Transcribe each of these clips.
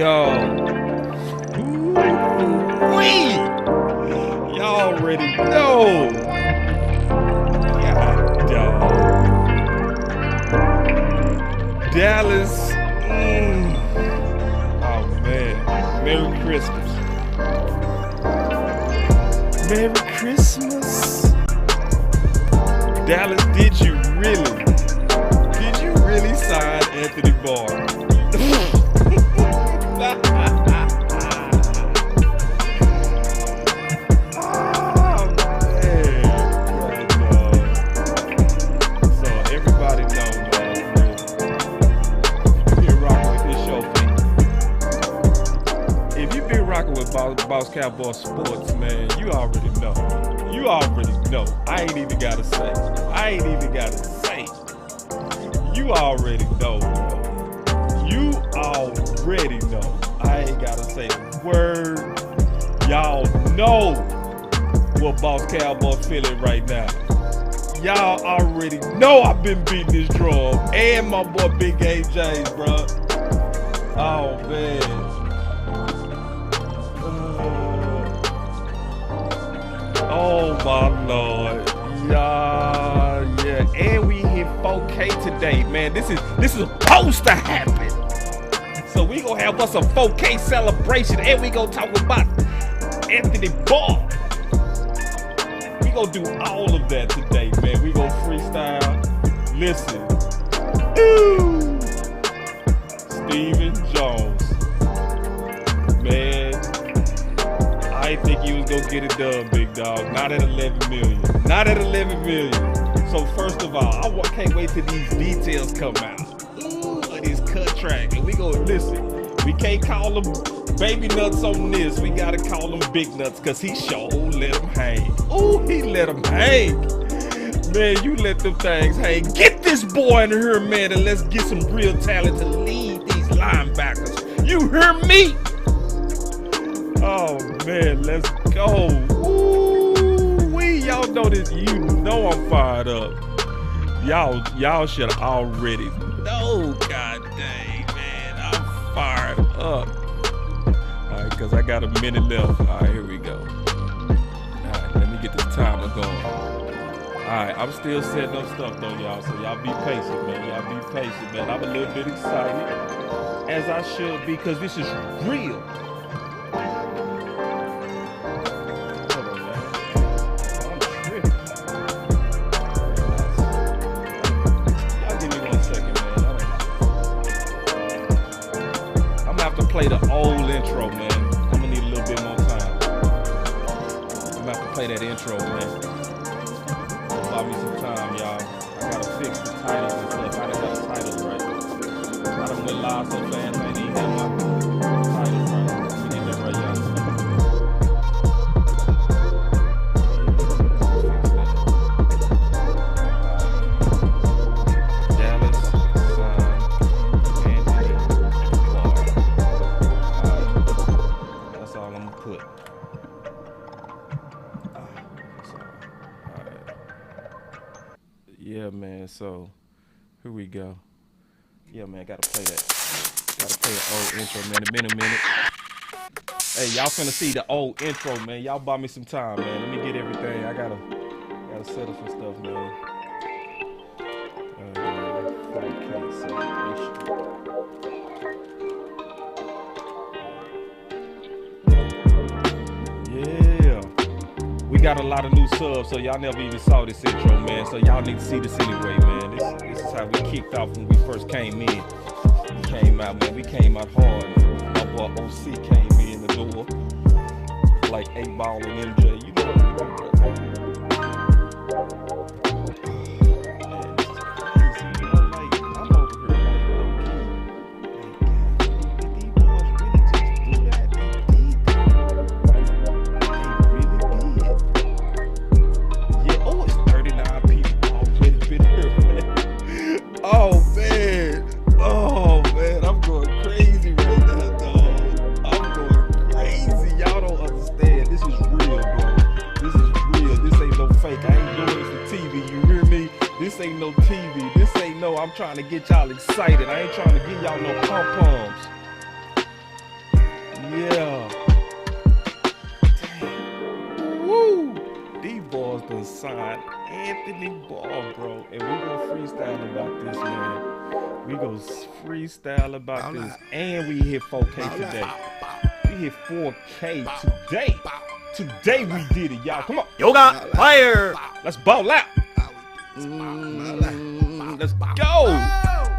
Yo. Ooh-wee. Y'all already know. God, dog. Dallas. Oh, man. Merry Christmas. Merry Christmas. Dallas, did you really sign Anthony Barr? Boss Cowboy Sports, man, you already know. You already know. I ain't even gotta say. You already know. You already know. I ain't gotta say a word. Y'all know what Boss Cowboy feeling right now. Y'all already know I've been beating this drum. And my boy Big A. James, bro. Oh, man. Oh my Lord, yeah, and we hit 4K today, man. This is supposed to happen. So we gonna have us a 4K celebration, and we gonna talk about Anthony Barr. We gonna do all of that today, man. We gonna freestyle. Listen, Stephen Jones, man. I didn't think you was gonna get it done, big dog. Not at 11 million. Not at 11 million. So first of all, I can't wait till these details come out. Of this cut track. And we go, listen, we can't call them baby nuts on this. We gotta call them big nuts, cause he sure let them hang. Ooh, he let them hang. Man, you let them things hang. Get this boy in here, man, and let's get some real talent to lead these linebackers. You hear me? Oh man, let's go. Ooh-wee, y'all know this. You know I'm fired up. Y'all should already know. God dang, man, I'm fired up. All right, cause I got a minute left. All right, here we go. All right, let me get this timer going. All right, I'm still setting up stuff though, y'all. So y'all be patient, man. Y'all be patient, man. I'm a little bit excited, as I should be, cause this is real. Play the old intro, man. I'm gonna need a little bit more time. I'm gonna have to play that intro, man. Allow me some time, y'all. I gotta fix the titles and stuff. I done got the titles right. I done went live so fast, I ain't even have my titles right. Let me get that right, y'all. Yeah, man, so here we go. Yeah, man, gotta play the old intro, man. It's been a minute. Hey, y'all finna see the old intro, man. Y'all bought me some time, man. Let me get everything. I gotta settle some stuff, man. Yeah. We got a lot of new subs, so y'all never even saw this intro, man. So y'all need to see this anyway, man. This is how we kicked off when we first came in. We came out, man. We came out hard. My boy OC came in the door like 8-Ball and MJ. You know what we do, bro. I'm trying to get y'all excited. I ain't trying to give y'all no pom-poms. Yeah. Damn. Woo. These boys done signed Anthony Barr, bro. And we gonna freestyle about this, man. We gonna freestyle about this. And we hit 4K today. We hit 4K today. Today we did it, y'all. Come on. Yoga fire. Let's ball out. Let's go.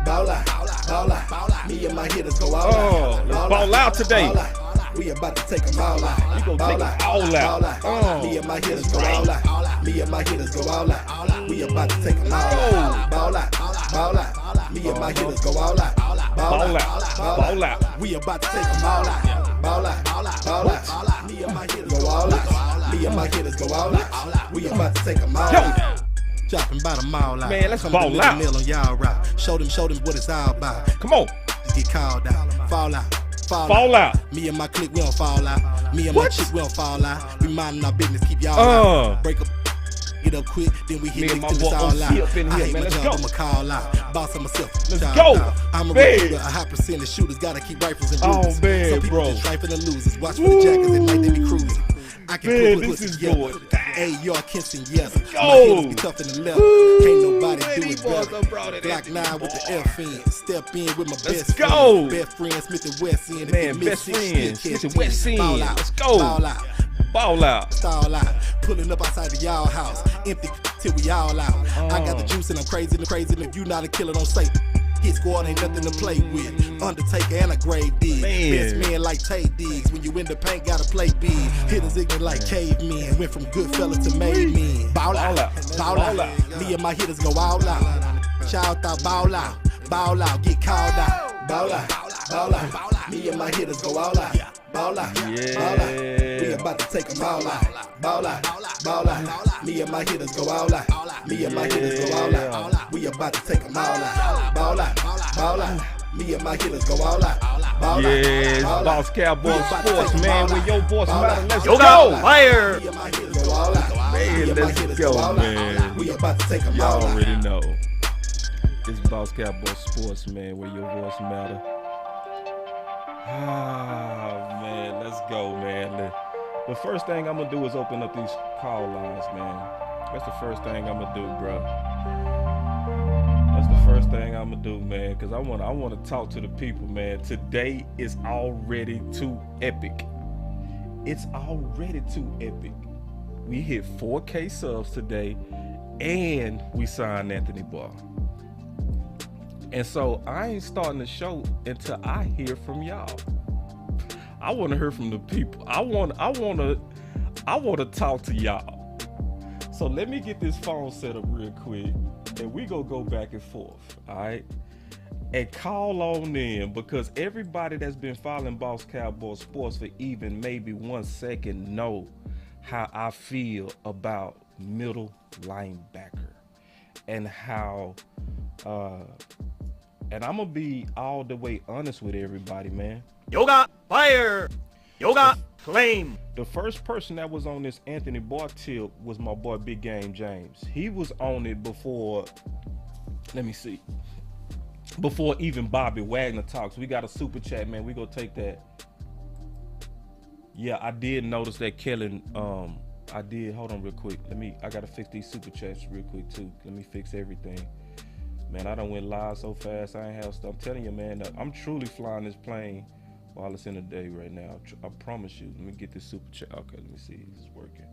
Ball out. Me and my hitters go all out. Let's ball out today. We about to take them all out. We gonna take them all out. Me and my hitters go all out. Me and my hitters go all out. We about to take them all out. Ball out. Me and my hitters go all out. Ball out. We about to take them all out. Ball out. Me and my hitters go all out. Me and my hitters go all out. We about to take them all out. Dropping by the mile out. Man, let's ball out. Mill on y'all route. Show them what it's all about. Come on. Just get called out. Fall out. Fall out. Me and my clique, we don't fall out. Me and my chick, we don't fall out. We minding our business, keep y'all out. Break up, get up quick, then we hit it till it's all out. I hate my job, I'ma call out. Boss on myself, let's go. I'm a recruiter, a high percentage shooters, gotta keep rifles and looters. Oh man, some people bro. just trifling and losers. Watch for the jackets, at night they be cruising. I can man, put this is together. going. Hey, y'all Kinston, yes. Go. My hitters be tough in the left. Can't nobody do it better. Glock Glock 9 with the F in. Step in with my best go. friend. Best friend, Smith and West End. Man, best friend, Smith and West End. Let's go. Ball out. Ball out. Stall out. Pulling up outside the y'all house. Empty till we all out. I got the juice and I'm crazy. If you not a killer, don't say. Hit squad ain't nothing to play with. Undertaker and a grave dig. Best man like Tay Diggs. When you in the paint, gotta play big. Hitters ignorant like cavemen. Went from good fella to made men. Ball out. Ball out. Me and my hitters go all out. Shout out, ball out. Ball out, get called out. Ball out. Ball out. Me and my hitters go all out. Ball out. Yeah. Ball out. We about to take them all out. Ball out. Ball out. Me and my hitters go all out. Me and my hitters go all out. We about to take them all out. Ball out. Ball out. Me and my hitters go all out. Yes, Boss Cowboy Sports, man. With your voice matter, let's Yoga go. fire. Man, let's go, man. We about to take them Y'all all out. already know. It's Boss Cowboy Sports, man, where your voice matter. Ah, man, let's go, man. The first thing I'm gonna do is open up these call lines, man. That's the first thing I'm gonna do, bro. That's the first thing I'm gonna do, man, because I wanna talk to the people, man. Today is already too epic. It's already too epic. We hit 4K subs today, and we signed Anthony Barr. And so I ain't starting the show until I hear from y'all. I want to hear from the people. I want to talk to y'all. So let me get this phone set up real quick, and we gonna go back and forth, all right? And call on in, because everybody that's been following Boss Cowboy Sports for even maybe 1 second know how I feel about middle linebacker, and how and I'm gonna be all the way honest with everybody, man. Yoga fire. Yoga claim. The first person that was on this Anthony Barr tip was my boy Big Game James. He was on it before, let me see, before even Bobby Wagner talks. We got a super chat, man. We gonna take that. Yeah, I did notice that Kellen, I did, hold on real quick. I gotta fix these super chats real quick too. Let me fix everything. Man, I done went live so fast, I ain't have stuff. I'm telling you, man, I'm truly flying this plane while it's in the day right now. I promise you. Let me get this super chat. Okay, let me see if it's working.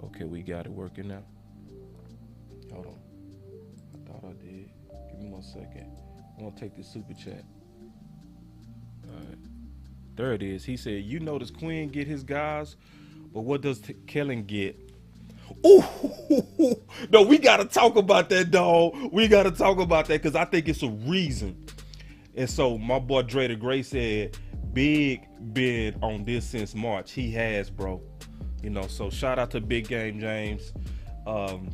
Okay, we got it working now. Hold on. I thought I did. Give me 1 second. I'm gonna take this super chat. All right. There it is. He said, you notice Quinn get his guys, but what does Kellen get? Ooh, no, we gotta talk about that, dog. We gotta talk about that, because I think it's a reason. And so my boy Dre the Gray said, Big been on this since March. He has, bro. You know, so shout out to Big Game James. I'm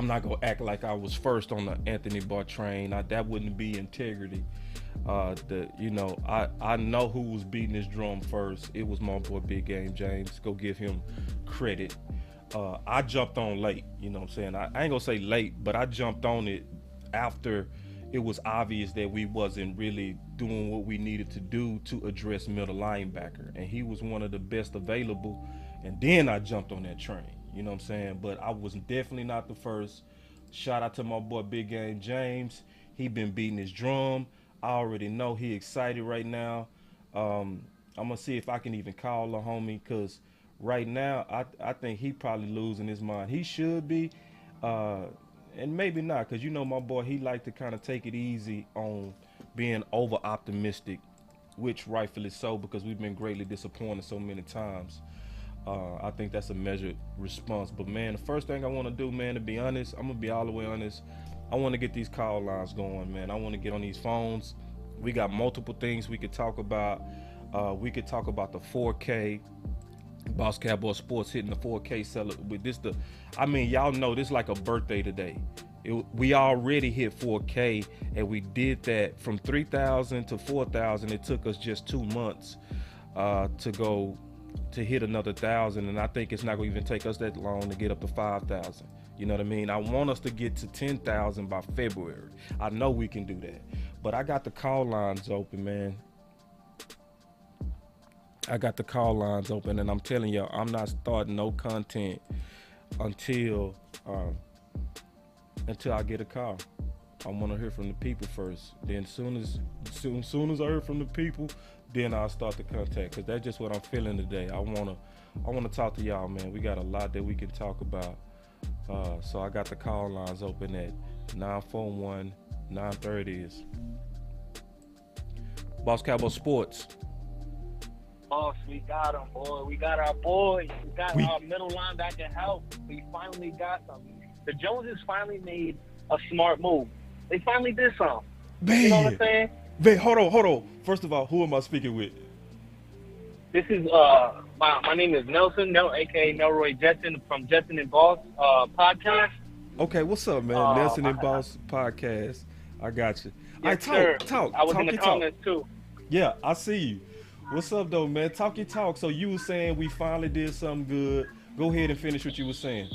not gonna act like I was first on the Anthony Barr train. That wouldn't be integrity. I know who was beating this drum first. It was my boy Big Game James. Go give him credit. I jumped on late, you know what I'm saying? I ain't gonna say late, but I jumped on it after it was obvious that we wasn't really doing what we needed to do to address middle linebacker, and he was one of the best available. And then I jumped on that train. You know what I'm saying? But I was definitely not the first. Shout out to my boy Big Game James. He been beating his drum. I already know he excited right now. I'm gonna see if I can even call the homie, because right now I think he probably losing his mind. He should be, and maybe not, because you know my boy, he like to kind of take it easy on being over optimistic, which rightfully so, because we've been greatly disappointed so many times. I think that's a measured response. But man, the first thing I want to do, man, to be honest, I'm gonna be all the way honest, I want to get these call lines going, man. I want to get on these phones. We got multiple things we could talk about. We could talk about the 4K. Boss Cowboy Sports hitting the 4K seller with this. I mean, y'all know this like a birthday today. We already hit 4K, and we did that from 3,000 to 4,000. It took us just 2 months to hit another 1,000, and I think it's not gonna even take us that long to get up to 5,000. You know what I mean? I want us to get to 10,000 by February. I know we can do that. But I got the call lines open, man. I got the call lines open, and I'm telling y'all, I'm not starting no content until I get a call. I want to hear from the people first. Then soon as I hear from the people, then I'll start the contact, because that's just what I'm feeling today. I wanna talk to y'all, man. We got a lot that we can talk about. So I got the call lines open at 941-930 is Boss Cowboy Sports. Boss, we got him, boy. We got our boy. We got our middle linebacker help. We finally got them. The Joneses finally made a smart move. They finally did something. Man. You know what I'm saying? Man, hold on. First of all, who am I speaking with? This is my name is Nelson, aka Nelroy Jetson from Jetson and Boss podcast. Okay, what's up, man? Nelson and Boss podcast. I got you. Yes, All right, talk. I was in the comments too. Yeah, I see you. What's up, though, man? Talk your talk. So you were saying we finally did something good. Go ahead and finish what you were saying.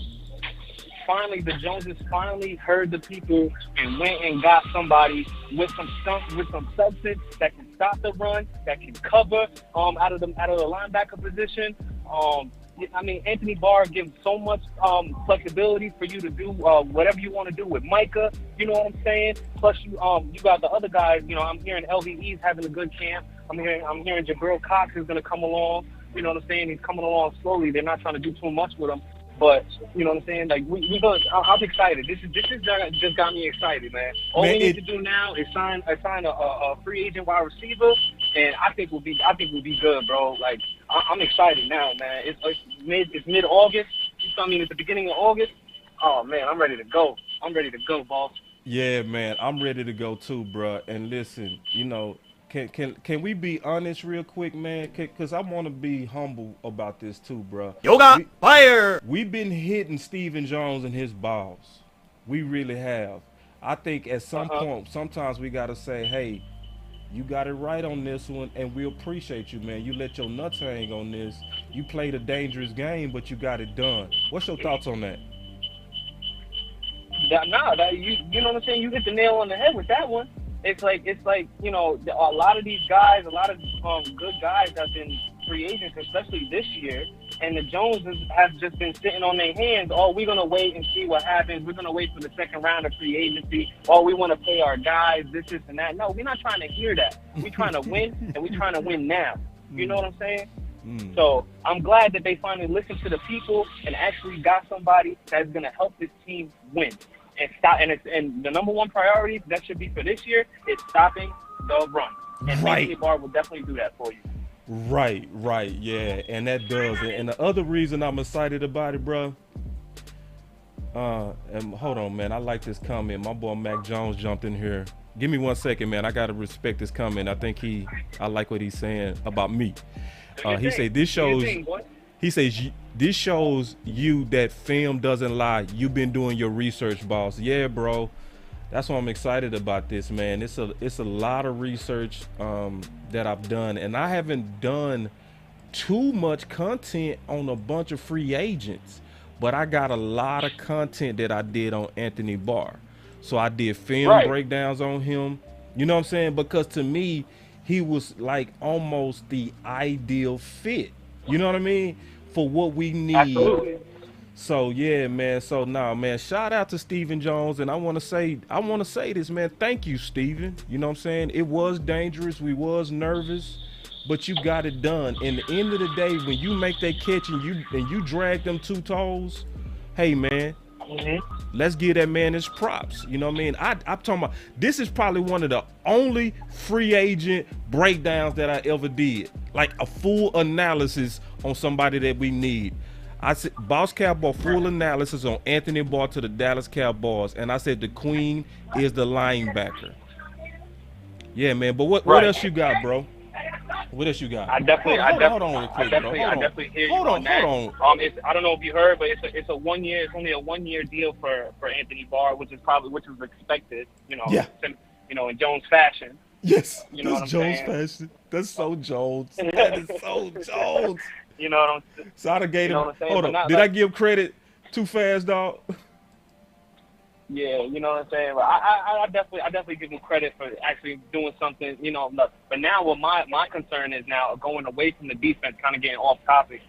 Finally, the Joneses finally heard the people and went and got somebody with some substance that can stop the run, that can cover out of the linebacker position. I mean, Anthony Barr gives so much flexibility for you to do whatever you want to do with Micah. You know what I'm saying? Plus, you got the other guys. You know, I'm hearing LVE's having a good camp. I'm hearing Jabril Cox is going to come along. You know what I'm saying? He's coming along slowly. They're not trying to do too much with him. But, you know what I'm saying? Like, I'm excited. This just got me excited, man. All we need to do now is sign a free agent wide receiver, and I think we'll be good, bro. Like, I'm excited now, man. It's mid-August. You know what I mean? It's the beginning of August. Oh, man, I'm ready to go. I'm ready to go, boss. Yeah, man, I'm ready to go too, bro. And listen, you know, can we be honest real quick, man? Because I want to be humble about this too, bro. Yoga fire. We've been hitting Stephen Jones and his balls. We really have. I think at some point, sometimes we got to say, hey, you got it right on this one, and we appreciate you, man. You let your nuts hang on this. You played a dangerous game, but you got it done. What's your thoughts on that? You know what I'm saying? You hit the nail on the head with that one. It's like you know, a lot of these guys, a lot of good guys have been free agents, especially this year, and the Joneses have just been sitting on their hands. Oh, we're gonna wait and see what happens. We're gonna wait for the second round of free agency. Oh, we want to pay our guys this and that. No, we're not trying to hear that. We're trying to win, and we're trying to win now. You know what I'm saying? So I'm glad that they finally listened to the people and actually got somebody that's gonna help this team win. And stop, and the number one priority that should be for this year is stopping the run. And Anthony Barr will definitely do that for you. Right, yeah, and that does it. And the other reason I'm excited about it, bro. And hold on, man, I like this comment. My boy Mac Jones jumped in here. Give me 1 second, man. I gotta respect this comment. I think I like what he's saying about me. He said this shows. He says, this shows you that film doesn't lie. You've been doing your research, boss. Yeah, bro. That's why I'm excited about this, man. It's a lot of research that I've done. And I haven't done too much content on a bunch of free agents. But I got a lot of content that I did on Anthony Barr. So I did film breakdowns on him. You know what I'm saying? Because to me, he was like almost the ideal fit. You know what I mean? For what we need. Absolutely. So yeah, man. So nah, man. Shout out to Stephen Jones, and I want to say this, man. Thank you, Stephen. You know what I'm saying? It was dangerous. We was nervous, but you got it done. And at the end of the day, when you make that catch and you drag them 2 toes, hey man, let's give that man his props. You know what I mean? I'm talking about, this is probably one of the only free agent breakdowns that I ever did. Like a full analysis on somebody that we need. I said Boss Cowboy full analysis on Anthony Barr to the Dallas Cowboys, and I said the Queen is the linebacker. Yeah, man. But what else you got, bro? What else you got? I definitely hear you on that. Hold on. I don't know if you heard, but it's only a 1 year deal for Anthony Barr, which was expected, in Jones fashion. Yes, you know that's Jones fashion. That's so Jones. That is so Jones. You know what I'm saying? So I gave him. Hold on. Did I give credit too fast, dog? Yeah, you know what I'm saying. But I definitely give him credit for actually doing something. But now what my concern is now going away from the defense, kind of getting off topic.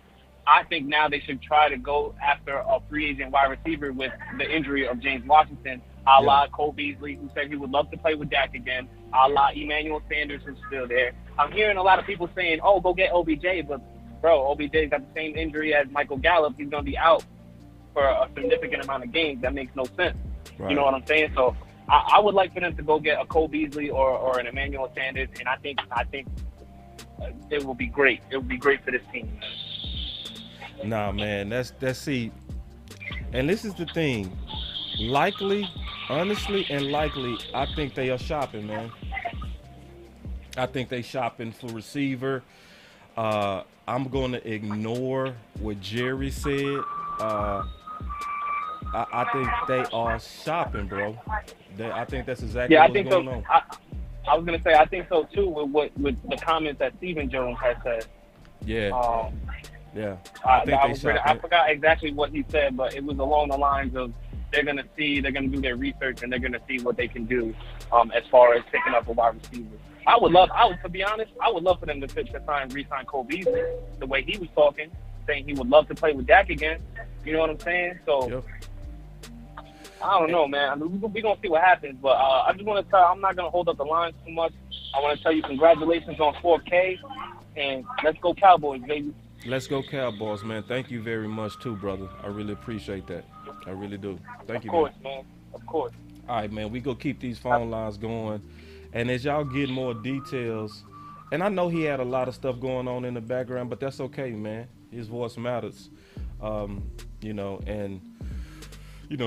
I think now they should try to go after a free agent wide receiver with the injury of James Washington, a la Cole Beasley, who said he would love to play with Dak again, a la Emmanuel Sanders, who's still there. I'm hearing a lot of people saying, oh, go get OBJ, but, bro, OBJ's got the same injury as Michael Gallup. He's going to be out for a significant amount of games. That makes no sense. Right. You know what I'm saying? So I would like for them to go get a Cole Beasley or an Emmanuel Sanders, and I think it will be great. It will be great for this team. Nah, man, that's see, and this is the thing. Honestly, I think they are shopping, man. I think they shopping for receiver. I'm going to ignore what Jerry said. I think they are shopping, bro. I think that's exactly what's going on. I was gonna say I think so too with the comments that Stephen Jones has said. Yeah. Yeah. I forgot exactly what he said, but it was along the lines of they're gonna do their research and they're gonna see what they can do as far as picking up a wide receiver. To be honest, I would love for them to re-sign Cole Beasley the way he was talking, saying he would love to play with Dak again. You know what I'm saying? So. Yep. I don't know, man. We're going to see what happens, but I just want to tell you, I'm not going to hold up the lines too much. I want to tell you congratulations on 4K, and let's go Cowboys, baby. Let's go Cowboys, man. Thank you very much, too, brother. I really appreciate that. I really do. Thank you, man. Of course. All right, man. We going to keep these phone lines going, and as y'all get more details, and I know he had a lot of stuff going on in the background, but that's okay, man. His voice matters,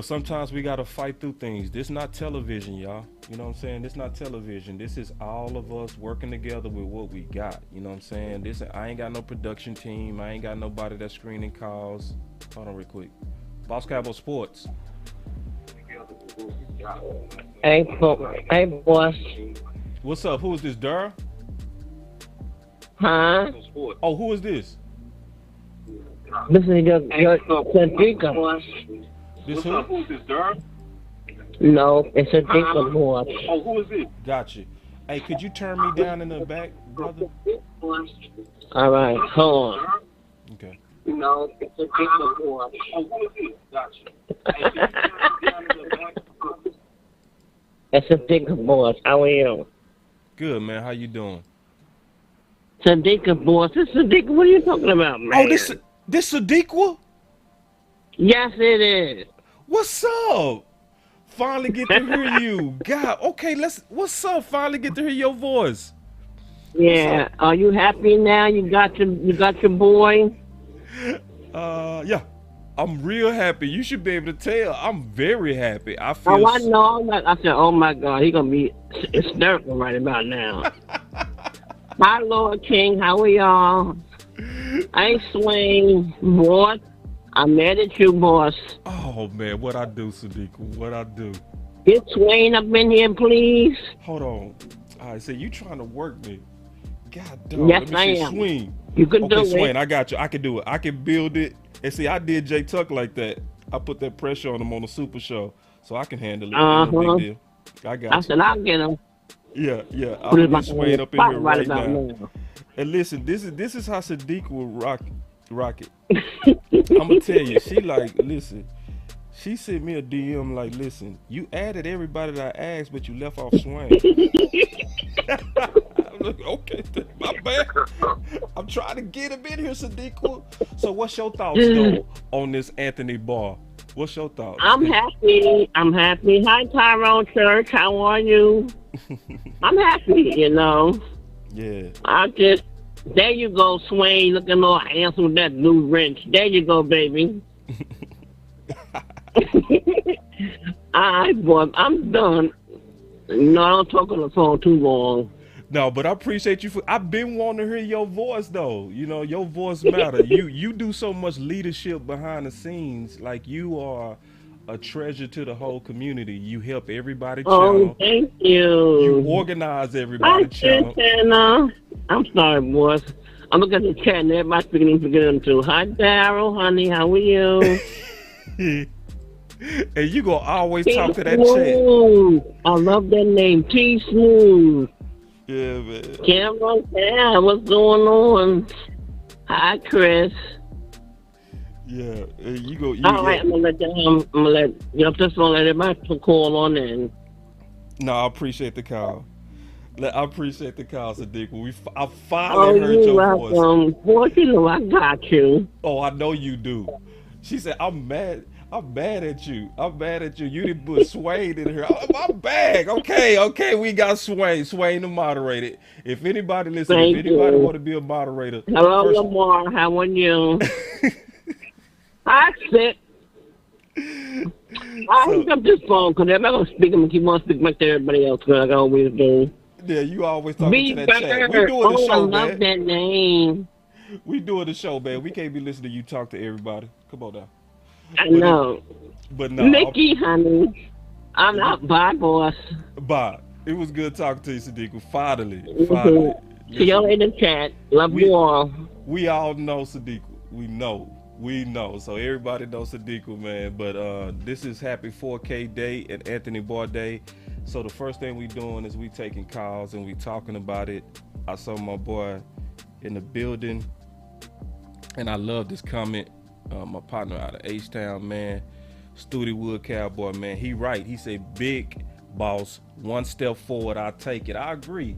sometimes we got to fight through things. This not television, y'all. You know what I'm saying? This not television. This is all of us working together with what we got. You know what I'm saying? I ain't got no production team. I ain't got nobody that's screening calls. Hold on real quick. Boss Cowboy Sports. Hey, boss. What's up? Who is this, Durr? Huh? Oh, who is this? This is your Sadiqua. This who? Who's this, Durham? No, it's Sadiqua boss. Oh, who is it? Gotcha. Hey, could you turn me down in the back, brother? All right, hold on. Okay. No, it's Sadiqua boss. Oh, who is it? Gotcha. Hey, could you turn me down in the back? It's Sadiqua boss. How are you? Good, man. How you doing? Sadiqua boss. This Sadiqua. What are you talking about, man? Oh, this Sadiqua? Yes, it is. What's up? Finally get to hear you. God, okay, what's up? Finally get to hear your voice. Yeah. Are you happy now? You got your boy? Yeah. I'm real happy. You should be able to tell. I'm very happy. I feel. Oh, I know. I said, oh my God, he's gonna be hysterical right about now. Hi, Lord King. How are y'all? I swing, boss. I'm mad at you, boss. Oh, man, what I do, Sadiqua? What I do? Get Swain up in here, please. Hold on. All right, so you trying to work me. God damn. Yes, I am. Swing. You can do it. Swain, I got you. I can do it. I can build it. And see, I did J Tuck like that. I put that pressure on him on the Super Show, so I can handle it. No big deal. I got you. I said I'll get him. Yeah. Put I'm him just swaying up in here right about now. And listen, this is how Sadiqua will rock it. I'm gonna tell you, listen. She sent me a DM like, listen, you added everybody that I asked, but you left off Swain. I'm like, okay, my bad. I'm trying to get him in here, Sadiqua. So what's your thoughts, though, on this Anthony Barr? What's your thoughts? I'm happy. Hi, Tyrone Church. How are you? I'm happy, Yeah. There you go, Swain, looking all handsome with that new wrench. There you go, baby. All right, boy, I'm done. No, I don't talk on the phone too long. No, but I appreciate you. I've been wanting to hear your voice, though. Your voice matter. You do so much leadership behind the scenes. Like, you are a treasure to the whole community. You help everybody channel. Oh, thank you. You organize everybody channel. Hi, I'm sorry, boys. I'm looking at the chat and everybody's speaking to them too. Hi, Daryl, honey, how are you? And you gonna always talk to that Smooth. chick. I love that name, T Smooth. Yeah, man. Cameron, yeah, what's going on? Hi, Chris. Yeah, All right, I'm gonna just gonna let everybody call on in. No, I appreciate the call. I appreciate the call, Sadiqua. I finally heard your voice. Boy, I got you. Oh, I know you do. She said, I'm mad at you. You didn't put Swain in here. Oh, my bag. Okay, we got Swain the moderator. If anybody want to be a moderator. Hello, Lamar. How are you? I said, I hang up this phone because I'm not going to speak. I'm going to keep on speaking like everybody else like I always do. Yeah, you always talking to that chat. We doing the show, man. I love that name. We doing the show, man. We can't be listening to you talk to everybody. Come on now. I know. But no. Mickey, honey. I'm not bye, boss. Bye. It was good talking to you, Sadiqua. Finally. See y'all in the chat. Love you all. We all know Sadiqua. We know. So everybody knows Sadiqua, man. But this is Happy 4K Day and Anthony Barr Day. So the first thing we doing is we taking calls and we talking about it. I saw my boy in the building, and I love this comment. My partner out of H-Town, man, Studewood Cowboy, man, he right. He said, big boss, one step forward, I'll take it. I agree,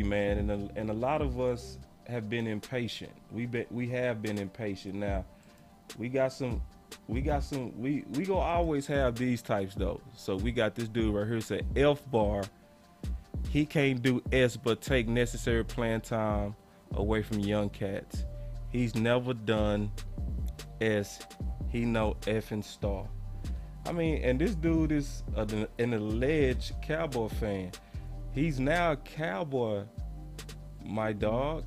man. And a lot of us have been impatient. We have been impatient. Now, we gonna always have these types though. So we got this dude right here say F Bar. He can't do S but take necessary playing time away from young cats. He's never done S. He no effing star. I mean, and this dude is an alleged Cowboy fan. He's now a Cowboy, my dog.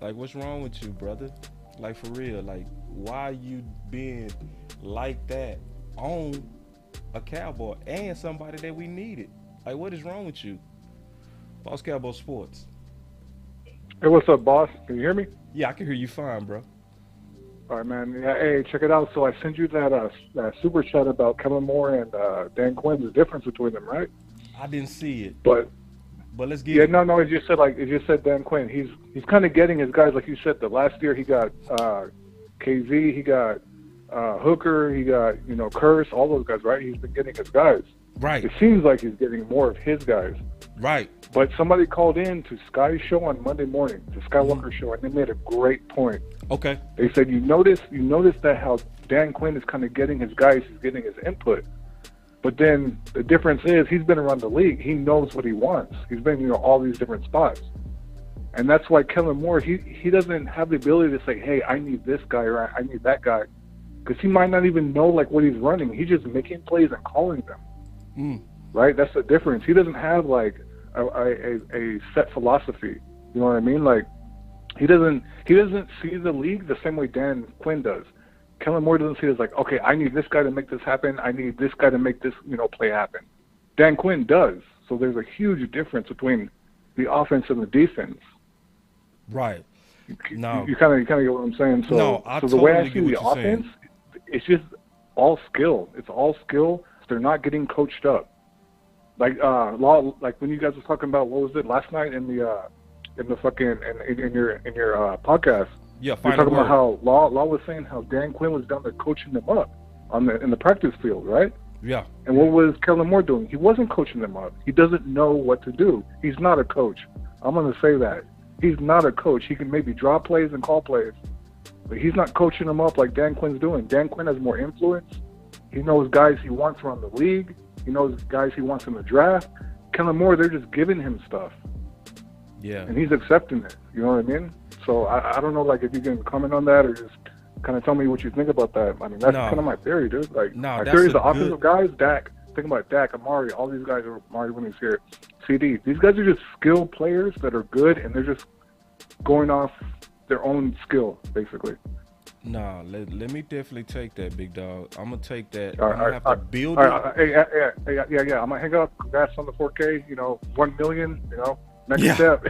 Like, what's wrong with you, brother? Like, for real. Like, why you being like that on a Cowboy and somebody that we needed? Like, what is wrong with you? Boss Cowboy Sports. Hey, what's up, boss? Can you hear me? Yeah, I can hear you fine, bro. All right, man. Yeah, hey, check it out. So I sent you that super chat about Kellen Moore and Dan Quinn, the difference between them, right? I didn't see it. But let's get it. No, it just said Dan Quinn. He's kind of getting his guys, like you said. The last year he got KZ, he got Hooker, he got Curse, all those guys, right? He's been getting his guys. Right. It seems like he's getting more of his guys. Right. But somebody called in to Sky's show on Monday morning, the Skywalker show, and they made a great point. Okay. They said you notice that how Dan Quinn is kind of getting his guys, he's getting his input. But then the difference is he's been around the league. He knows what he wants. He's been all these different spots. And that's why Kellen Moore, he doesn't have the ability to say, hey, I need this guy or I need that guy. Because he might not even know what he's running. He's just making plays and calling them. Right? That's the difference. He doesn't have a set philosophy. You know what I mean? Like, he doesn't see the league the same way Dan Quinn does. Kellen Moore doesn't see it as like, okay, I need this guy to make this happen. I need this guy to make this, play happen. Dan Quinn does. So there's a huge difference between the offense and the defense. Right. No. You kind of get what I'm saying. So, no, I so the way I see totally the offense, it's just all skill. It's all skill. They're not getting coached up. Like like when you guys were talking about, what was it last night in the fucking in your podcast? Yeah, you're talking about how Law was saying how Dan Quinn was down there coaching them up in the practice field, right? Yeah. And what was Kellen Moore doing? He wasn't coaching them up. He doesn't know what to do. He's not a coach. I'm going to say that. He's not a coach. He can maybe draw plays and call plays, but he's not coaching them up like Dan Quinn's doing. Dan Quinn has more influence. He knows guys he wants around the league. He knows guys he wants in the draft. Kellen Moore, they're just giving him stuff. Yeah. And he's accepting it. You know what I mean? So I don't know, like, if you can comment on that or just kind of tell me what you think about that. I mean, that's kind of my theory, dude. Like, my theory is the offensive guys, Dak. Think about Dak, Amari, all these guys are Amari when he's here. CD. These guys are just skilled players that are good, and they're just going off their own skill, basically. Nah, let me definitely take that, big dog. I'm gonna take that. I'm gonna have to build it. Yeah. I'm gonna hang up. Congrats on the 4K. 1 million. Next step.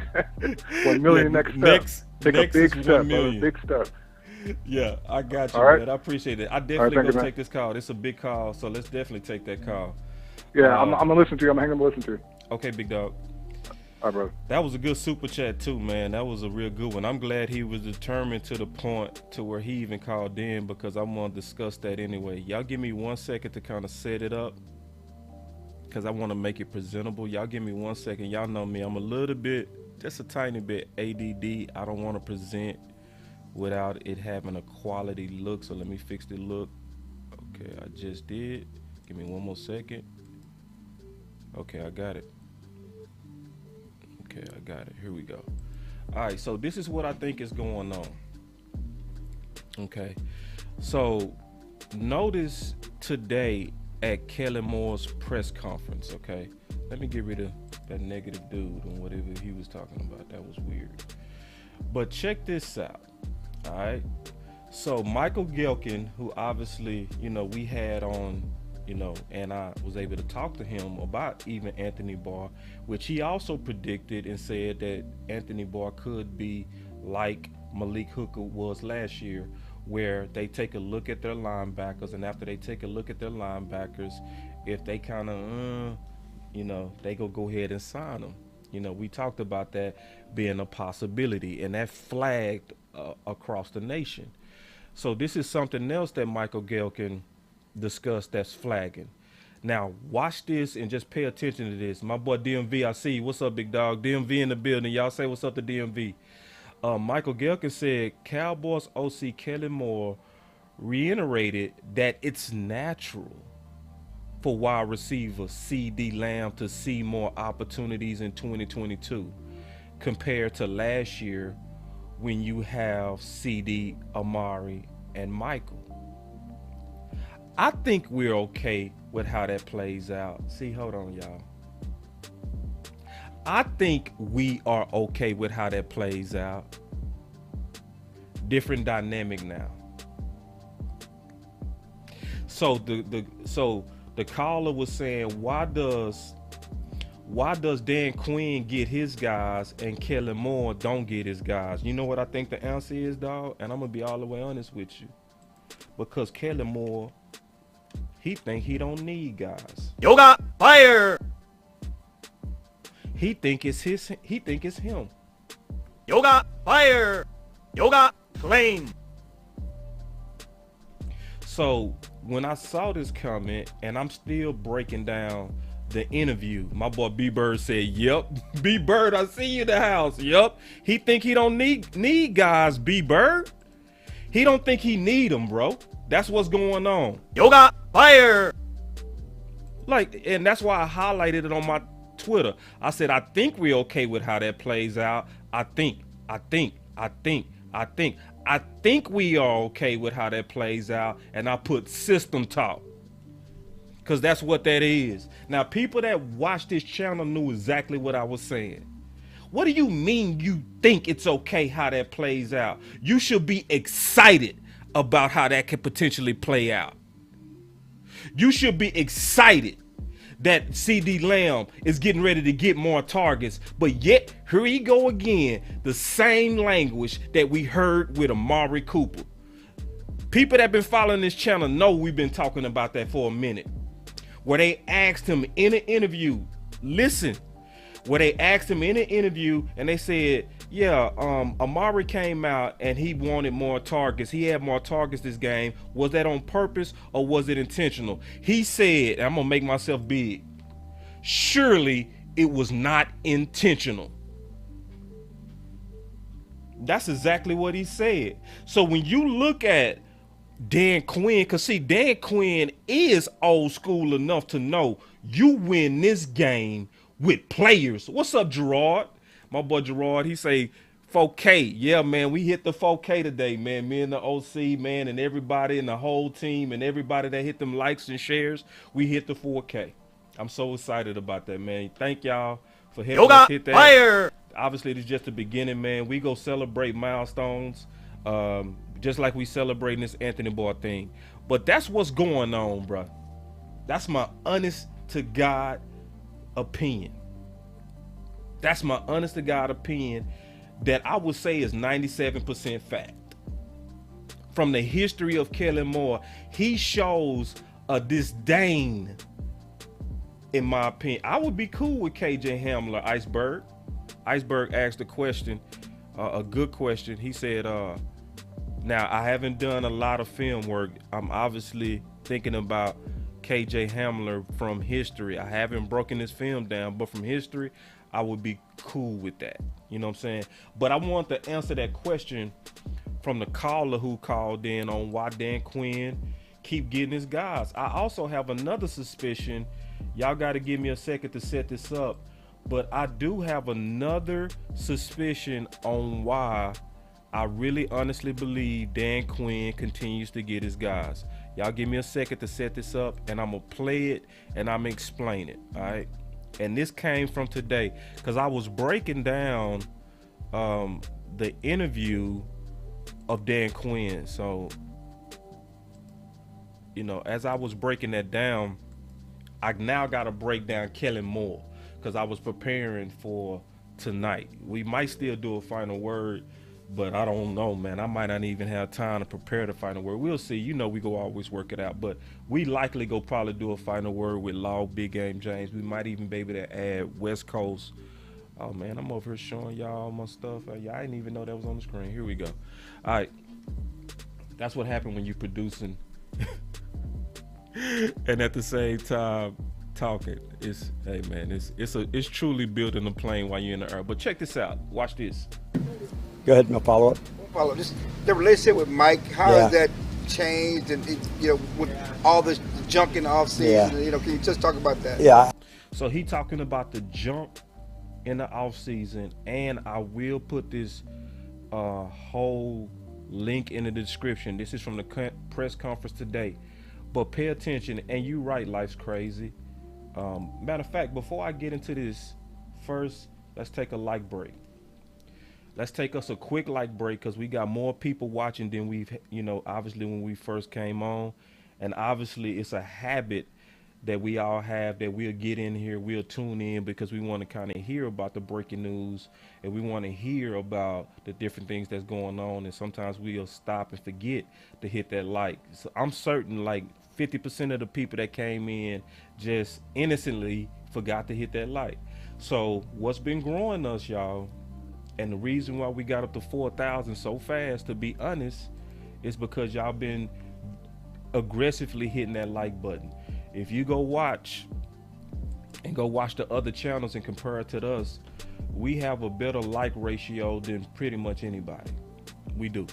1 million next step. Take a big step, brother. Big step. Yeah, I got you, all right, man. I appreciate it. I definitely gonna take this call. It's a big call, so let's definitely take that call. Yeah, I'm gonna listen to you. I'm gonna hang up and listen to you. Okay, big dog. All right, brother. That was a good super chat too, man. That was a real good one. I'm glad he was determined to the point to where he even called in, because I want to discuss that anyway. Y'all give me 1 second to kind of set it up, because I want to make it presentable. Y'all give me 1 second. Y'all know me. I'm a little bit, just a tiny bit ADD. I don't want to present without it having a quality look. So let me fix the look. Okay, I just did. Give me 1 more second. Okay, I got it. Okay, I got it. Here we go. All right, so this is what I think is going on. Okay, so notice today at Kellen Moore's press conference, okay? Let me get rid of that negative dude and whatever he was talking about. That was weird. But check this out, all right? So Michael Gehlken, who obviously, we had on, and I was able to talk to him about even Anthony Barr, which he also predicted and said that Anthony Barr could be like Malik Hooker was last year, where they take a look at their linebackers, and after they take a look at their linebackers, if they kind of, they go ahead and sign them. We talked about that being a possibility, and that flagged across the nation. So this is something else that Michael Gehlken discussed that's flagging. Now watch this and just pay attention to this. My boy DMV, I see you. What's up, big dog? DMV in the building. Y'all say what's up to DMV. Michael Gehlken said Cowboys OC Kellen Moore reiterated that it's natural for wide receiver CeeDee Lamb to see more opportunities in 2022 compared to last year when you have CD, Amari, and Michael. I think we're okay with how that plays out. See, hold on, y'all. I think we are okay with how that plays out. Different dynamic now. So the caller was saying, why does Dan Quinn get his guys and Kellen Moore don't get his guys? You know what I think the answer is, dog? And I'm gonna be all the way honest with you. Because Kellen Moore, he think he don't need guys. Yoga fire. He think it's him. Yoga fire. Yoga flame. So when I saw this comment, and I'm still breaking down the interview, my boy B Bird said, "Yep, B Bird, I see you in the house. Yep, he think he don't need guys. B Bird, he don't think he need them, bro. That's what's going on. Yoga fire." Like, and that's why I highlighted it on my Twitter. I said, I think we're okay with how that plays out. I think we are okay with how that plays out. And I put system talk, because that's what that is. Now, people that watch this channel knew exactly what I was saying. What do you mean you think it's okay how that plays out? You should be excited about how that could potentially play out. You should be excited that CeeDee Lamb is getting ready to get more targets, but yet here he go again, the same language that we heard with Amari Cooper. People that been following this channel know we've been talking about that for a minute. Where they asked him in an interview, listen, where they asked him in an interview and they said, yeah, Amari came out and he wanted more targets. He had more targets this game. Was that on purpose or was it intentional? He said, I'm gonna make myself big, surely it was not intentional. That's exactly what he said. So when you look at Dan Quinn, because see, Dan Quinn is old school enough to know you win this game with players. What's up, Gerard? My boy Gerard, he say 4K. Yeah, man, we hit the 4K today, man. Me and the OC, man, and everybody and the whole team and everybody that hit them likes and shares, we hit the 4K. I'm so excited about that, man. Thank y'all for helping us hit that. Fire! Obviously, it's just the beginning, man. We go celebrate milestones, just like we celebrating this Anthony Barr thing. But that's what's going on, bro. That's my honest to God opinion. That's my honest to God opinion that I would say is 97% fact. From the history of Kellen Moore, he shows a disdain, in my opinion. I would be cool with KJ Hamler, Iceberg. Iceberg asked a question, a good question. He said, now I haven't done a lot of film work. I'm obviously thinking about KJ Hamler from history. I haven't broken his film down, but from history, I would be cool with that. You know what I'm saying? But I want to answer that question from the caller who called in on why Dan Quinn keep getting his guys. I also have another suspicion. Y'all got to give me a second to set this up. But I do have another suspicion on why I really honestly believe Dan Quinn continues to get his guys. Y'all give me a second to set this up and I'm going to play it and I'm going to explain it. All right. And this came from today because I was breaking down the interview of Dan Quinn. So, you know, as I was breaking that down, I now got to break down Kellen Moore because I was preparing for tonight. We might still do a final word, but I don't know, man. I might not even have time to prepare the final word. We'll see. You know, we go always work it out, but we likely go probably do a final word with Law, Big Game James. We might even be able to add West Coast. Oh man, I'm over here showing y'all my stuff. Y'all didn't even know that was on the screen. Here we go. All right, that's what happened when you're producing and at the same time talking. It's, hey man, it's truly building a plane while you're in the air. But check this out. Watch this. Go ahead, no follow-up. Follow just the relationship with Mike. How has that changed? And with all this junk in the offseason, can you just talk about that? Yeah. So he talking about the jump in the offseason, and I will put this whole link in the description. This is from the press conference today. But pay attention, and you right, life's crazy. Matter of fact, before I get into this, first let's take a light break. Let's take us a quick light break because we got more people watching than we've, obviously when we first came on. And obviously it's a habit that we all have that we'll get in here, we'll tune in because we want to kind of hear about the breaking news and we want to hear about the different things that's going on. And sometimes we'll stop and forget to hit that like. So I'm certain like 50% of the people that came in just innocently forgot to hit that like. So what's been growing us, y'all, and the reason why we got up to 4,000 so fast, to be honest, is because y'all been aggressively hitting that like button. If you go watch the other channels and compare it to us, we have a better like ratio than pretty much anybody. We do.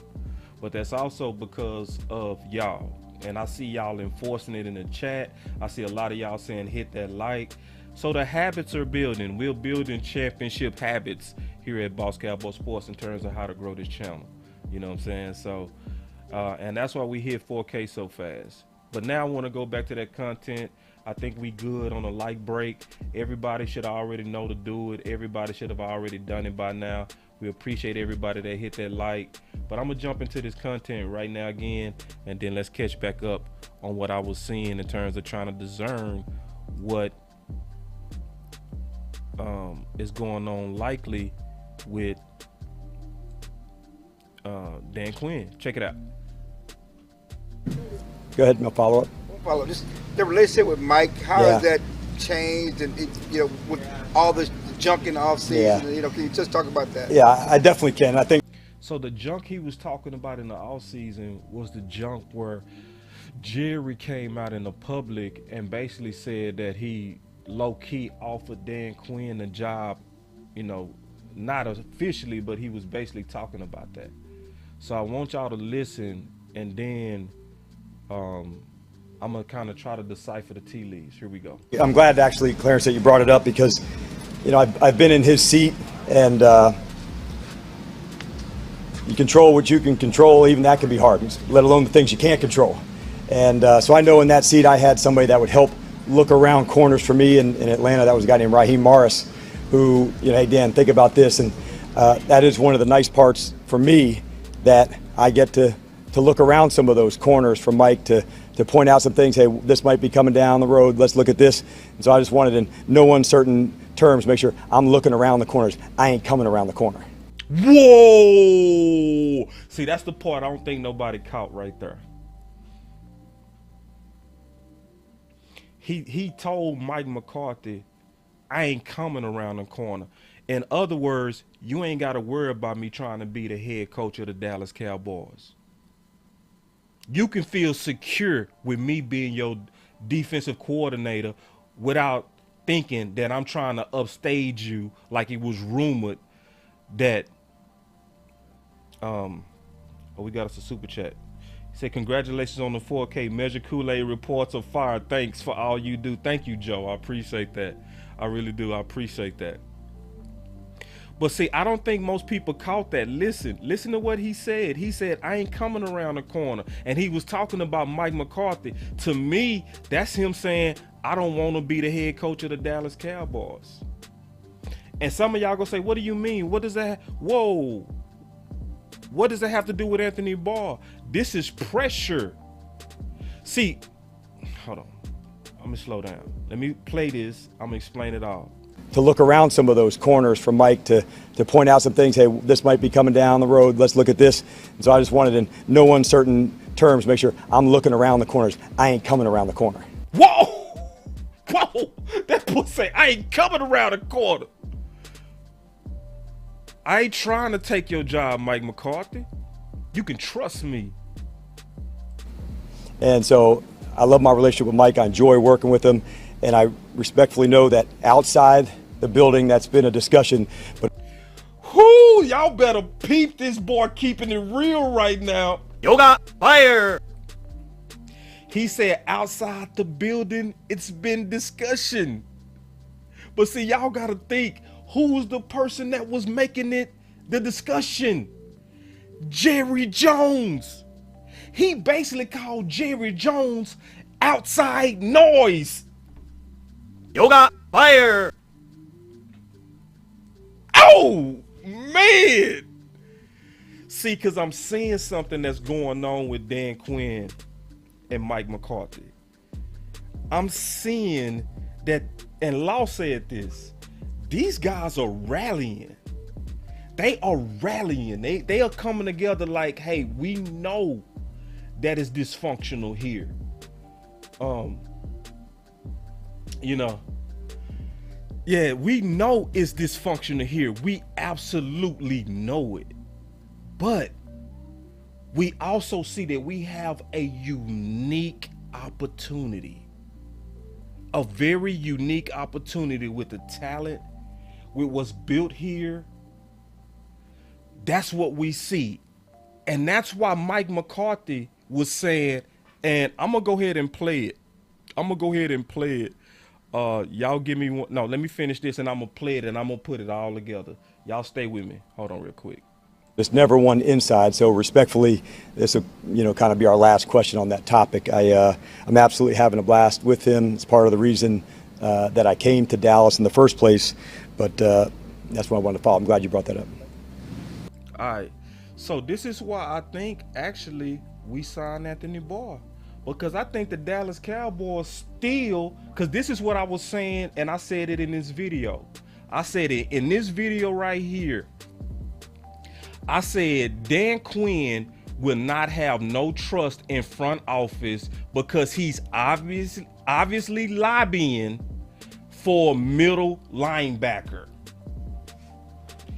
But that's also because of y'all. And I see y'all enforcing it in the chat. I see a lot of y'all saying hit that like. So the habits are building. We're building championship habits here at Boss Cowboy Sports in terms of how to grow this channel. You know what I'm saying? So, and that's why we hit 4K so fast. But now I want to go back to that content. I think we good on a like break. Everybody should already know to do it. Everybody should have already done it by now. We appreciate everybody that hit that like. But I'm going to jump into this content right now again, and then let's catch back up on what I was seeing in terms of trying to discern what is going on likely with Dan Quinn. Check it out. Go ahead, my follow-up. Follow just the relationship with Mike. How has that changed? And with all this junk in the offseason, can you just talk about that? Yeah, I definitely can. I think so. The junk he was talking about in the offseason was the junk where Jerry came out in the public and basically said that he low-key offered Dan Quinn a job, not officially, but he was basically talking about that. So I want y'all to listen, and then I'm gonna kind of try to decipher the tea leaves. Here we go. I'm glad actually, Clarence, that you brought it up because, I've been in his seat, and you control what you can control. Even that can be hard, let alone the things you can't control. And so I know in that seat I had somebody that would help look around corners for me in Atlanta. That was a guy named Raheem Morris, who, hey, Dan, think about this. And that is one of the nice parts for me, that I get to look around some of those corners for Mike to point out some things. Hey, this might be coming down the road. Let's look at this. And so I just wanted, in no uncertain terms, make sure I'm looking around the corners. I ain't coming around the corner. Whoa! See, that's the part I don't think nobody caught right there. He told Mike McCarthy, I ain't coming around the corner. In other words, you ain't got to worry about me trying to be the head coach of the Dallas Cowboys. You can feel secure with me being your defensive coordinator without thinking that I'm trying to upstage you, like it was rumored that we got us a super chat. He said, congratulations on the 4K. Measure Kool-Aid reports of fire. Thanks for all you do. Thank you, Joe. I appreciate that. I really do. I appreciate that. But see, I don't think most people caught that. Listen to what he said. He said, I ain't coming around the corner. And he was talking about Mike McCarthy. To me, that's him saying, I don't want to be the head coach of the Dallas Cowboys. And some of y'all gonna say, what do you mean? What does that, whoa. What does that have to do with Anthony Barr? This is pressure. See, hold on. I'm gonna slow down. Let me play this. I'm gonna explain it all. To look around some of those corners for Mike to point out some things. Hey, this might be coming down the road. Let's look at this. And so I just wanted, in no uncertain terms, make sure I'm looking around the corners. I ain't coming around the corner. Whoa! Whoa! That boy say, I ain't coming around the corner. I ain't trying to take your job, Mike McCarthy. You can trust me. And so I love my relationship with Mike. I enjoy working with him. And I respectfully know that outside the building, that's been a discussion. But whoo, y'all better peep this boy keeping it real right now. Yoga fire. He said outside the building, it's been discussion. But see, y'all got to think, who's the person that was making it the discussion? Jerry Jones. He basically called Jerry Jones outside noise. Yoga fire. Oh, man. See, because I'm seeing something that's going on with Dan Quinn and Mike McCarthy. I'm seeing that, and Law said this, these guys are rallying. They are rallying. They are coming together like, hey, we know that is dysfunctional here. Yeah, we know it's dysfunctional here. We absolutely know it. But we also see that we have a unique opportunity. A very unique opportunity with the talent, with what's built here. That's what we see. And that's why Mike McCarthy was saying, and I'm going to go ahead and play it. Y'all give me one. No, let me finish this and I'm going to play it and I'm going to put it all together. Y'all stay with me. Hold on real quick. There's never one inside, so respectfully, this will kind of be our last question on that topic. I'm absolutely having a blast with him. It's part of the reason that I came to Dallas in the first place, but that's what I wanted to follow. I'm glad you brought that up. All right, so this is why I think actually we signed Anthony Barr, because I think the Dallas Cowboys still, because this is what I was saying, and I said it in this video. I said it in this video right here. I said Dan Quinn will not have no trust in front office because he's obviously lobbying for middle linebacker.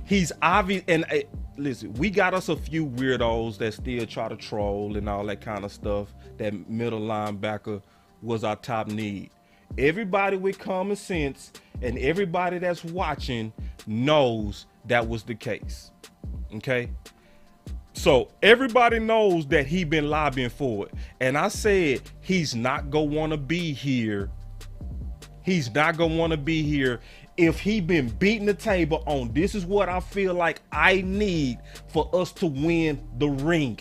He's obvious, and listen, we got us a few weirdos that still try to troll and all that kind of stuff. That middle linebacker was our top need. Everybody with common sense and everybody that's watching knows that was the case. Okay? So everybody knows that he been lobbying for it. And I said he's not gonna want to be here. He's not gonna want to be here if he been beating the table on this is what I feel like I need for us to win the ring.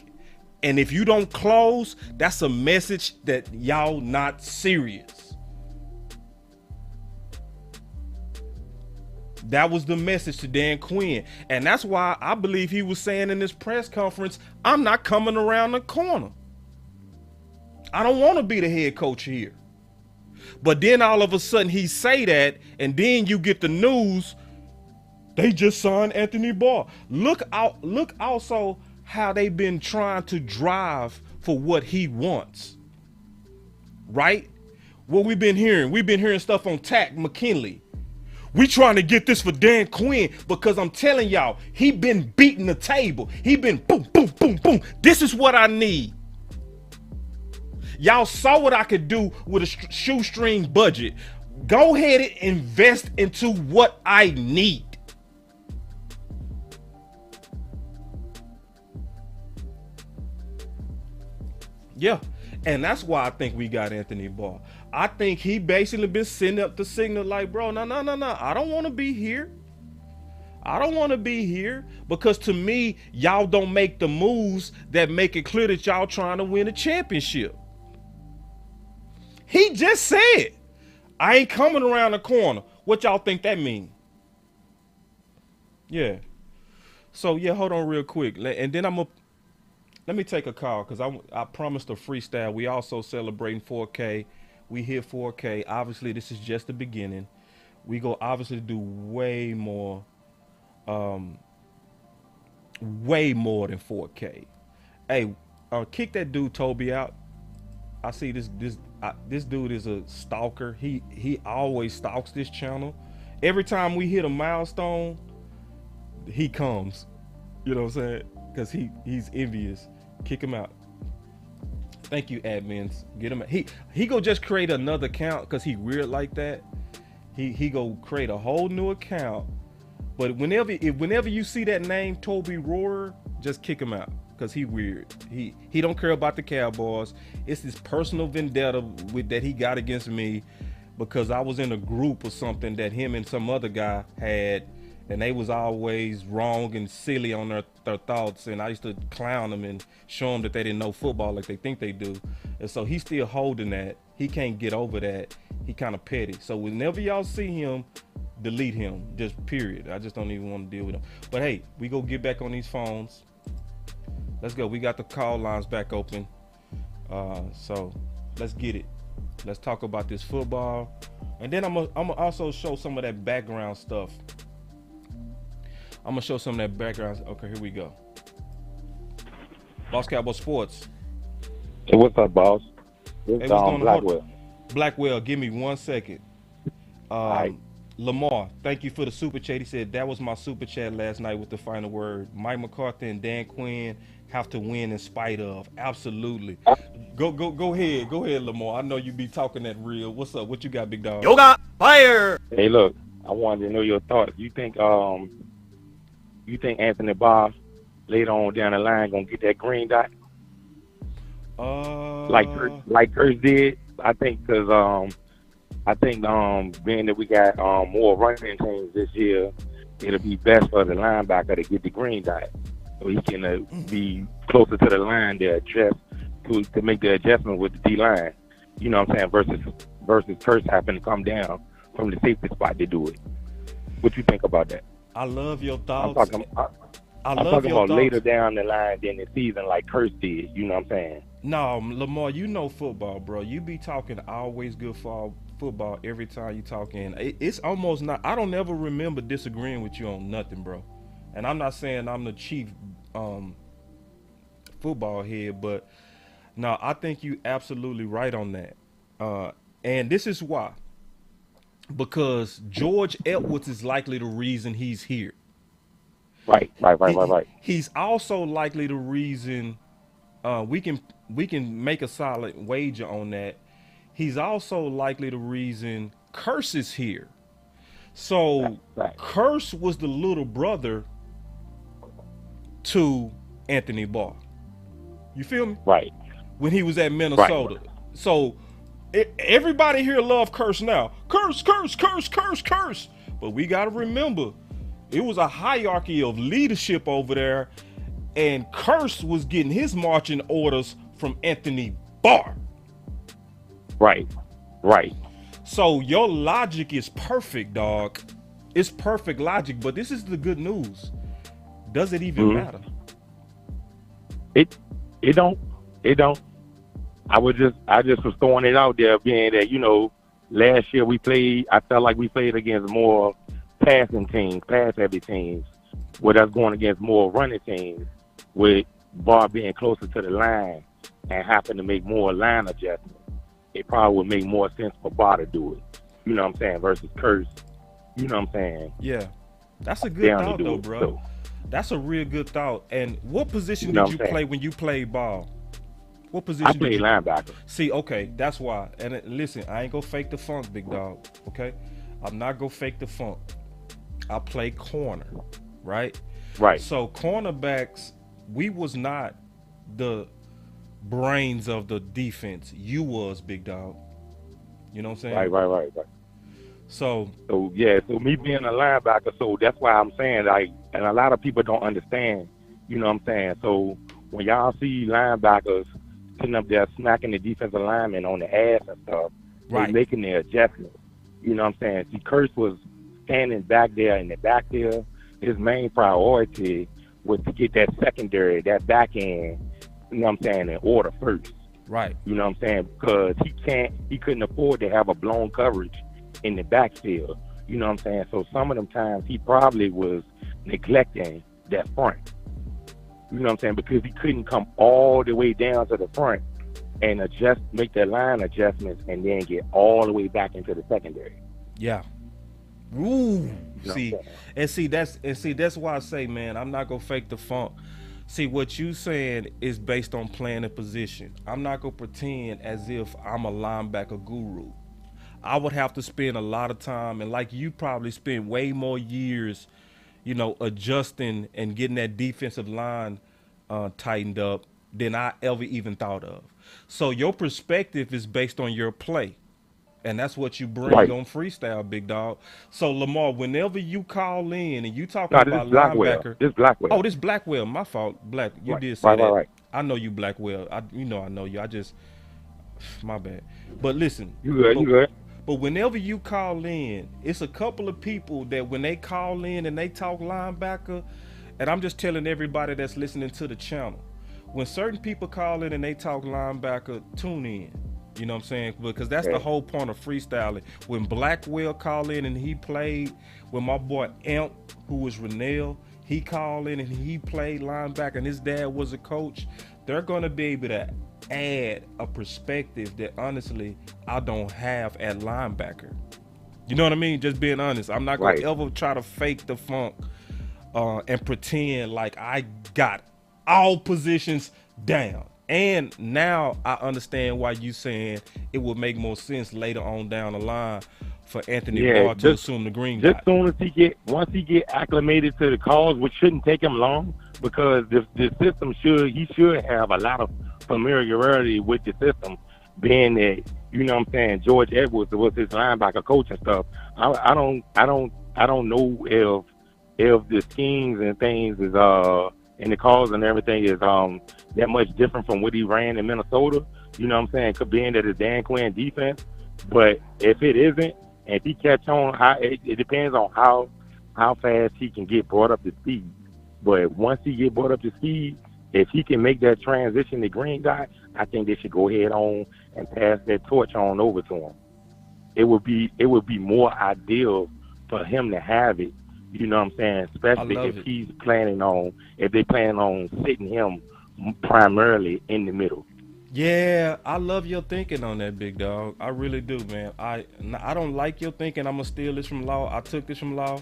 And if you don't close, that's a message that y'all not serious. That was the message to Dan Quinn. And that's why I believe he was saying in this press conference, I'm not coming around the corner. I don't want to be the head coach here. But then all of a sudden he say that, and then you get the news, they just signed Anthony Barr. Look also how they've been trying to drive for what he wants. Right? What we've been hearing stuff on Tack McKinley. We trying to get this for Dan Quinn because I'm telling y'all, he been beating the table. He been boom, boom, boom, boom. This is what I need. Y'all saw what I could do with a shoestring budget. Go ahead and invest into what I need. Yeah, and that's why I think we got Anthony Barr. I think he basically been sending up the signal like, bro, no. I don't want to be here. I don't want to be here because to me, y'all don't make the moves that make it clear that y'all trying to win a championship. He just said, I ain't coming around the corner. What y'all think that mean? Yeah. So yeah, hold on real quick. And then let me take a call because I promised a freestyle. We also celebrating 4K. We hit 4K. Obviously, this is just the beginning. We go obviously do way more than 4K. Hey, kick that dude Toby out. I see this dude is a stalker. He always stalks this channel. Every time we hit a milestone, he comes. You know what I'm saying? Because he's envious. Kick him out. Thank you, admins. Get him. He go just create another account because he weird like that. He go create a whole new account. But whenever you see that name Toby Roarer, just kick him out because he weird. He don't care about the Cowboys. It's this personal vendetta that he got against me because I was in a group or something that him and some other guy had. And they was always wrong and silly on their thoughts. And I used to clown them and show them that they didn't know football like they think they do. And so he's still holding that. He can't get over that. He kind of petty. So whenever y'all see him, delete him. Just period. I just don't even want to deal with him. But hey, we go get back on these phones. Let's go. We got the call lines back open. So let's get it. Let's talk about this football. And then I'm gonna also show some of that background stuff. I'm gonna show some of that background. Okay, here we go. Boss Cowboy Sports. Hey, what's up, boss? Hey, what's going on? Blackwell, give me 1 second. Right. Lamar, thank you for the super chat. He said that was my super chat last night with the final word. Mike McCarthy and Dan Quinn have to win in spite of. Absolutely. Go ahead, Lamar. I know you be talking that real. What's up? What you got, big dog? Yoga fire. Hey, look, I wanted to know your thoughts. You think Anthony Barr later on down the line gonna get that green dot? Like Curse did. I think because being that we got more running teams this year, it'll be best for the linebacker to get the green dot, so he can be closer to the line to adjust to make the adjustment with the D line. You know what I'm saying? Versus Curse having to come down from the safety spot to do it. What you think about that? I love your thoughts. I'm talking about later down the line than the season like Curse did. You know what I'm saying? No, Lamar, you know football, bro. You be talking always good for football every time you talking. It's almost not. I don't ever remember disagreeing with you on nothing, bro. And I'm not saying I'm the chief football head, but no, I think you absolutely right on that. And this is why. Because George Edwards is likely the reason he's here. Right. He's also likely the reason we can make a solid wager on that. He's also likely the reason Curse is here. So right. Curse was the little brother to Anthony Barr. You feel me? Right. When he was at Minnesota. Right. So everybody here love Curse now. Curse. But we got to remember, it was a hierarchy of leadership over there, and Curse was getting his marching orders from Anthony Barr. Right. So your logic is perfect, dog. It's perfect logic, but this is the good news. Does it even matter? It don't. I just was throwing it out there, being that, last year I felt like we played against more passing teams, pass-heavy teams, with us going against more running teams, with Barr being closer to the line and having to make more line adjustments. It probably would make more sense for Barr to do it. You know what I'm saying? Versus Curse. You know what I'm saying? Yeah. That's a good thought, though, bro. So, that's a real good thought. And what position did you play when you played ball? What position? I played linebacker. See, okay, that's why. And listen, I ain't gonna fake the funk, big dog. Okay, I'm not gonna fake the funk. I play corner, right? Right. So cornerbacks, we was not the brains of the defense. You was, big dog. You know what I'm saying? Right. So me being a linebacker, so that's why I'm saying, like, and a lot of people don't understand, you know what I'm saying? So when y'all see linebackers sitting up there smacking the defensive lineman on the ass and stuff, right, they're making their adjustments. You know what I'm saying? See, Curse was standing back there in the back there. His main priority was to get that secondary, that back end, you know what I'm saying, in order first. Right. You know what I'm saying? Because he couldn't afford to have a blown coverage in the backfield. You know what I'm saying? So some of them times he probably was neglecting that front. You know what I'm saying? Because he couldn't come all the way down to the front and make that line adjustments and then get all the way back into the secondary. Yeah. Ooh. That's why I say, man, I'm not gonna fake the funk. See, what you saying is based on playing a position. I'm not gonna pretend as if I'm a linebacker guru. I would have to spend a lot of time, and like you probably spend way more years, adjusting and getting that defensive line tightened up than I ever even thought of. So your perspective is based on your play, and that's what you bring on freestyle, big dog. So Lamar, whenever you call in and you talking about linebacker, this Blackwell. Oh, this Blackwell, my fault, Black. You did say that. Right. I know you, Blackwell. I know you. I just, my bad. But listen, you good. But whenever you call in, it's a couple of people that when they call in and they talk linebacker, and I'm just telling everybody that's listening to the channel, when certain people call in and they talk linebacker, tune in. You know what I'm saying? Because that's the whole point of freestyling. When Blackwell called in and he played, when my boy Amp, who was Renell, he called in and he played linebacker and his dad was a coach, they're going to be able to add a perspective that honestly I don't have at linebacker. You know what I mean? Just being honest. I'm not going to ever try to fake the funk and pretend like I got all positions down. And now I understand why you saying it would make more sense later on down the line for Anthony Barr to assume the green dot. Just soon as once he get acclimated to the calls, which shouldn't take him long, because the system he should have a lot of familiarity with the system, being that, you know what I'm saying, George Edwards was his linebacker coach and stuff. I don't know if the schemes and things is and the calls and everything is that much different from what he ran in Minnesota. You know what I'm saying? Could be in the Dan Quinn defense. But if it isn't, and if he catch on, it depends on how fast he can get brought up to speed. But once he get brought up to speed, if he can make that transition to green dot, I think they should go ahead on and pass that torch on over to him. It would be more ideal for him to have it. You know what I'm saying? Especially if they plan on sitting him primarily in the middle. Yeah, I love your thinking on that, big dog. I really do, man. I don't like your thinking. I'm gonna steal this from Law. I took this from Law.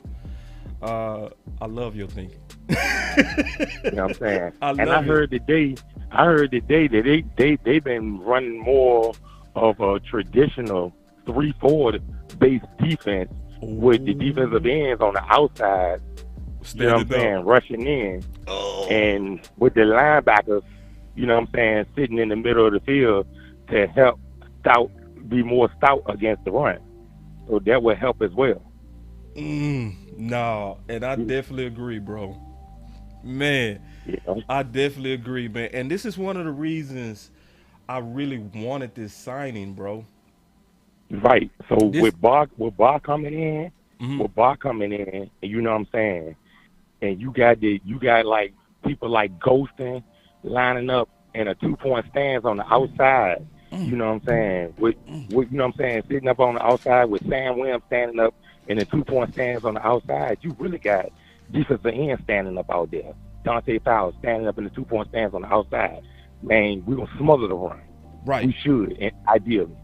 I love your thinking. You know what I'm saying? I heard today that they've been running more of a traditional 3-4 based defense with the defensive ends on the outside. You know what I'm saying? Rushing in, and with the linebackers, you know what I'm saying, sitting in the middle of the field to help be more stout against the run. So that would help as well. No, and I definitely agree, bro. Man, I definitely agree, man. And this is one of the reasons I really wanted this signing, bro. Right. So with Barr coming in, and you know what I'm saying, and you got like people like Ghostin lining up in a 2-point stance on the outside. You know what I'm saying? With you know what I'm saying, sitting up on the outside with Sam Williams standing up in a 2-point stance on the outside. You really got defensive end standing up out there. Dante Fowler standing up in the 2-point stance on the outside. Man, we're gonna smother the run. Right. We should, and ideally.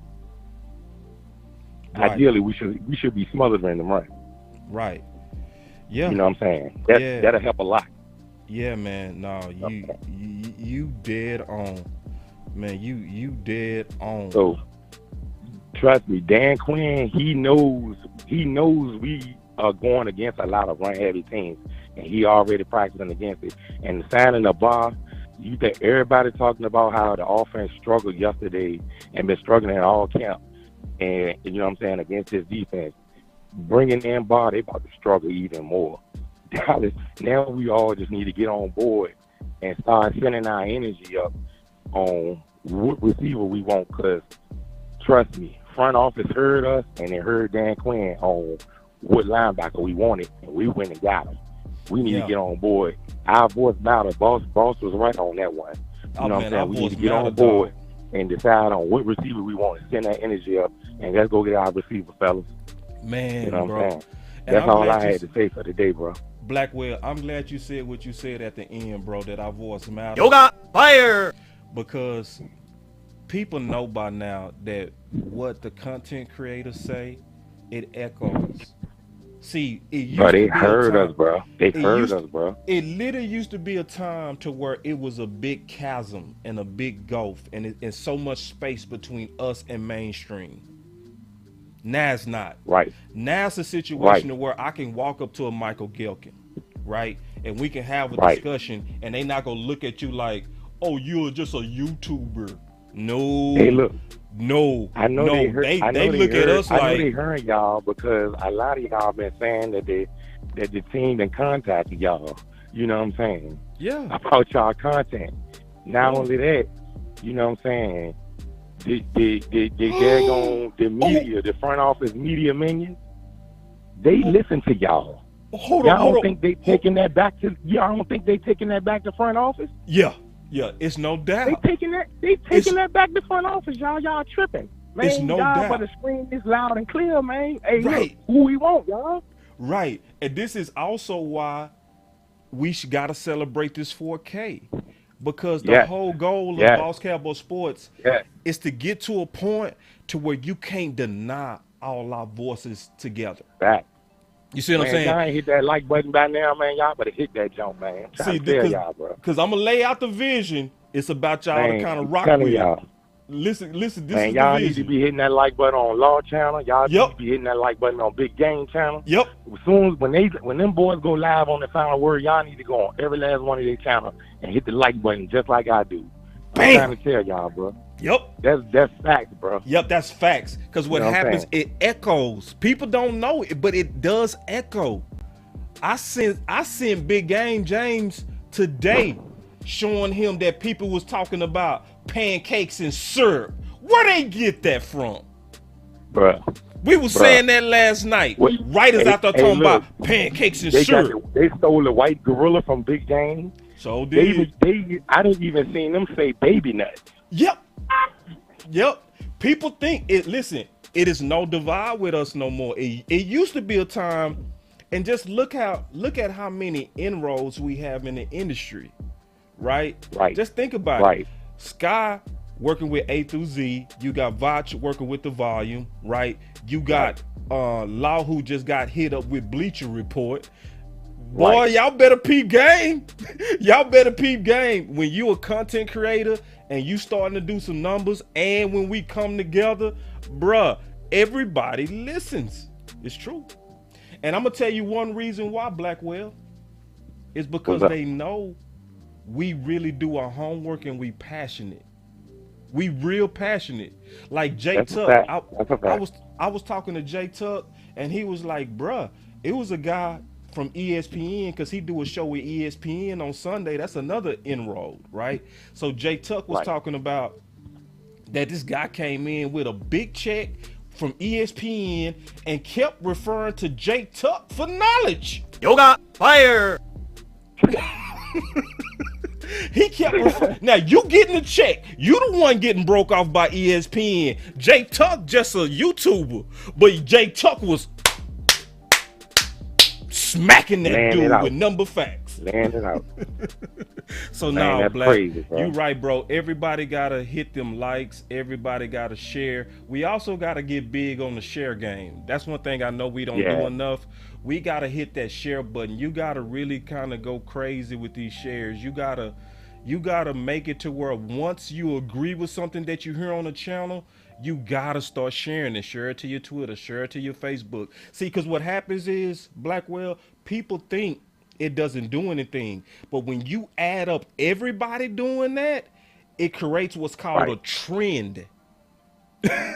Right. Ideally, we should be smothering the run. Right. Yeah. You know what I'm saying? That'll help a lot. Yeah, man. No, you dead on, man. You dead on. So trust me, Dan Quinn, he knows we are going against a lot of run heavy teams, and he already practicing against it. And the signing of Barr, you think everybody talking about how the offense struggled yesterday and been struggling all camp. And you know what I'm saying, against his defense, bringing in Barr, they about to struggle even more. Dallas, now we all just need to get on board and start sending our energy up on what receiver we want. Because trust me, front office heard us and they heard Dan Quinn on what linebacker we wanted, and we went and got him. We need to get on board. Our voice matters. Boss was right on that one. You know what I'm saying? We need to get on board and decide on what receiver we want and send that energy up, and let's go get our receiver, fellas. Man, you know what I'm saying? And that's all I had to say for today, bro. Blackwell, I'm glad you said what you said at the end, bro, that our voice matters. Yoga fire! Because people know by now that what the content creators say, it echoes. See, it used to they be heard a time, us, bro. They heard us, bro. It literally used to be a time to where it was a big chasm and a big gulf, and so much space between us and mainstream. Now it's not. Right. Now it's a situation where I can walk up to a Michael Gilkin, right? And we can have a discussion, and they not gonna look at you like, oh, you're just a YouTuber. No. Hey, look. No. I know they heard, they look at us like. I know they heard y'all because a lot of y'all been saying that the team been contacting y'all. You know what I'm saying? Yeah. About y'all content. Not only that, you know what I'm saying? The media, the front office media minions, they listen to y'all. Y'all don't think they taking that back to front office? Yeah, it's no doubt. They taking that back to front office, y'all. Y'all tripping. Man, it's no y'all doubt. But the screen is loud and clear, man. Hey, right. Look, who we want, y'all. Right. And this is also why we got to celebrate this 4K. Because the whole goal of Boss Cowboy Sports is to get to a point to where you can't deny all our voices together. Back. You see what I'm saying? Y'all ain't hit that like button by now, man. Y'all better hit that jump, man. See, because I'm going to lay out the vision. It's about y'all to kind of rock with. Y'all. Listen, this man, is y'all the vision. need to be hitting that like button on Law Channel. Y'all need to be hitting that like button on Big Game Channel. Yep. As soon as when them boys go live on the Final Word, y'all need to go on every last one of their channels and hit the like button just like I do. I'm trying to tell y'all, bro. Yep. That's facts, bro. Yep, that's facts. Because what happens, it echoes. People don't know it, but it does echo. I sent Big Game James today showing him that people was talking about pancakes and syrup. Where they get that from? Bruh. We was saying that last night. Right as I thought talking about pancakes and syrup. They stole the white gorilla from Big Game. So did I didn't even see them say baby nuts. Yep. People think it. Listen, it is no divide with us no more. It used to be a time, and just look at how many inroads we have in the industry. right? Right. Just think about Right. it. Sky working with A through Z. You got Vach working with the volume, right? You got Law, who just got hit up with Bleacher Report. Boy, y'all better peep game. Y'all better peep game. When you a content creator and you starting to do some numbers, and when we come together, bruh, everybody listens. It's true. And I'm gonna tell you one reason why, Blackwell. It's because they know we really do our homework and we passionate. We real passionate. Like Jay Tuck. I was talking to Jay Tuck, and he was like, bruh, it was a guy from ESPN, because he do a show with ESPN on Sunday. That's another inroad, right? So Jay Tuck was talking about that this guy came in with a big check from ESPN and kept referring to Jay Tuck for knowledge. Yoga fire. He kept now you getting a check. You the one getting broke off by ESPN. Jay Tuck just a YouTuber, but Jay Tuck was smacking that dude with number facts. Laying it out. So man, now, Black, crazy, you right, bro. Everybody gotta hit them likes. Everybody gotta share. We also gotta get big on the share game. That's one thing I know we don't do enough. We gotta hit that share button. You gotta really kind of go crazy with these shares. You gotta make it to where once you agree with something that you hear on the channel, you gotta start sharing it. Share it to your Twitter, share it to your Facebook. See, because what happens is, Blackwell, people think it doesn't do anything. But when you add up everybody doing that, it creates what's called a trend.